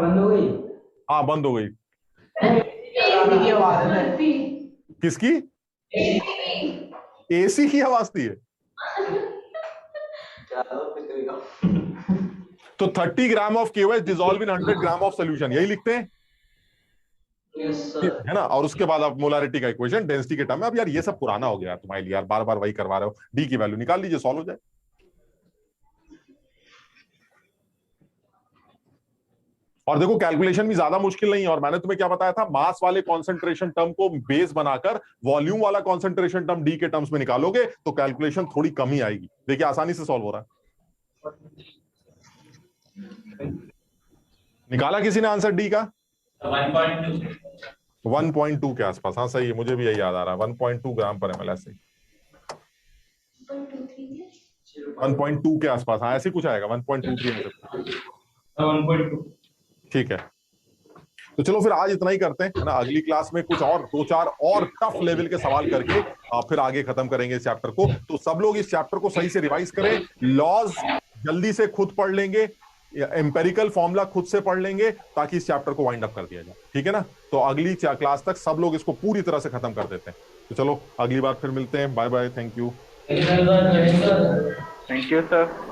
बंद हो गई? हाँ बंद हो गई। की आवाज है। किसकी? AC की आवाज थी है। तो 30 gram of KOH dissolve in 100 gram of solution, यही लिखते हैं है ना। और उसके बाद आप मोलारिटी का इक्वेशन डेंसिटी के टर्म में। अब यार ये सब पुराना हो गया तुम्हारे लिए यार, बार बार वही करवा रहे हो। डी की वैल्यू निकाल लीजिए, सॉल्व हो जाए। और देखो कैलकुलेशन भी ज्यादा मुश्किल नहीं है, और मैंने तुम्हें क्या बताया था, मास वाले कॉन्सेंट्रेशन टर्म को बेस बनाकर वॉल्यूम वाला कॉन्सेंट्रेशन टर्म डी के टर्म्स में निकालोगे तो कैलकुलेशन थोड़ी कम ही आएगी। देखिए आसानी से सॉल्व हो रहा है। निकाला किसी ने आंसर डी का? 1.2 1.2 के आसपास, हाँ सही है, मुझे भी यही याद आ रहा है, 1.2 ग्राम पर ml ऐसे 1.2 के आसपास, हाँ ऐसे कुछ आएगा, 1.23 में से 1.2 ठीक है। तो चलो फिर आज इतना ही करते हैं, है ना। अगली क्लास में कुछ और 2-4 और टफ लेवल के सवाल करके फिर आगे खत्म करेंगे इस चैप्टर को। तो सब लोग इस चैप्टर को सही से रिवाइज करें, लॉज जल्दी से खुद पढ़ लेंगे, एम्पेरिकल फॉर्मूला खुद से पढ़ लेंगे, ताकि इस चैप्टर को वाइंड अप कर दिया जाए, ठीक है ना। तो अगली क्लास तक सब लोग इसको पूरी तरह से खत्म कर देते हैं। तो चलो अगली बार फिर मिलते हैं, bye bye, thank you. Thank you sir.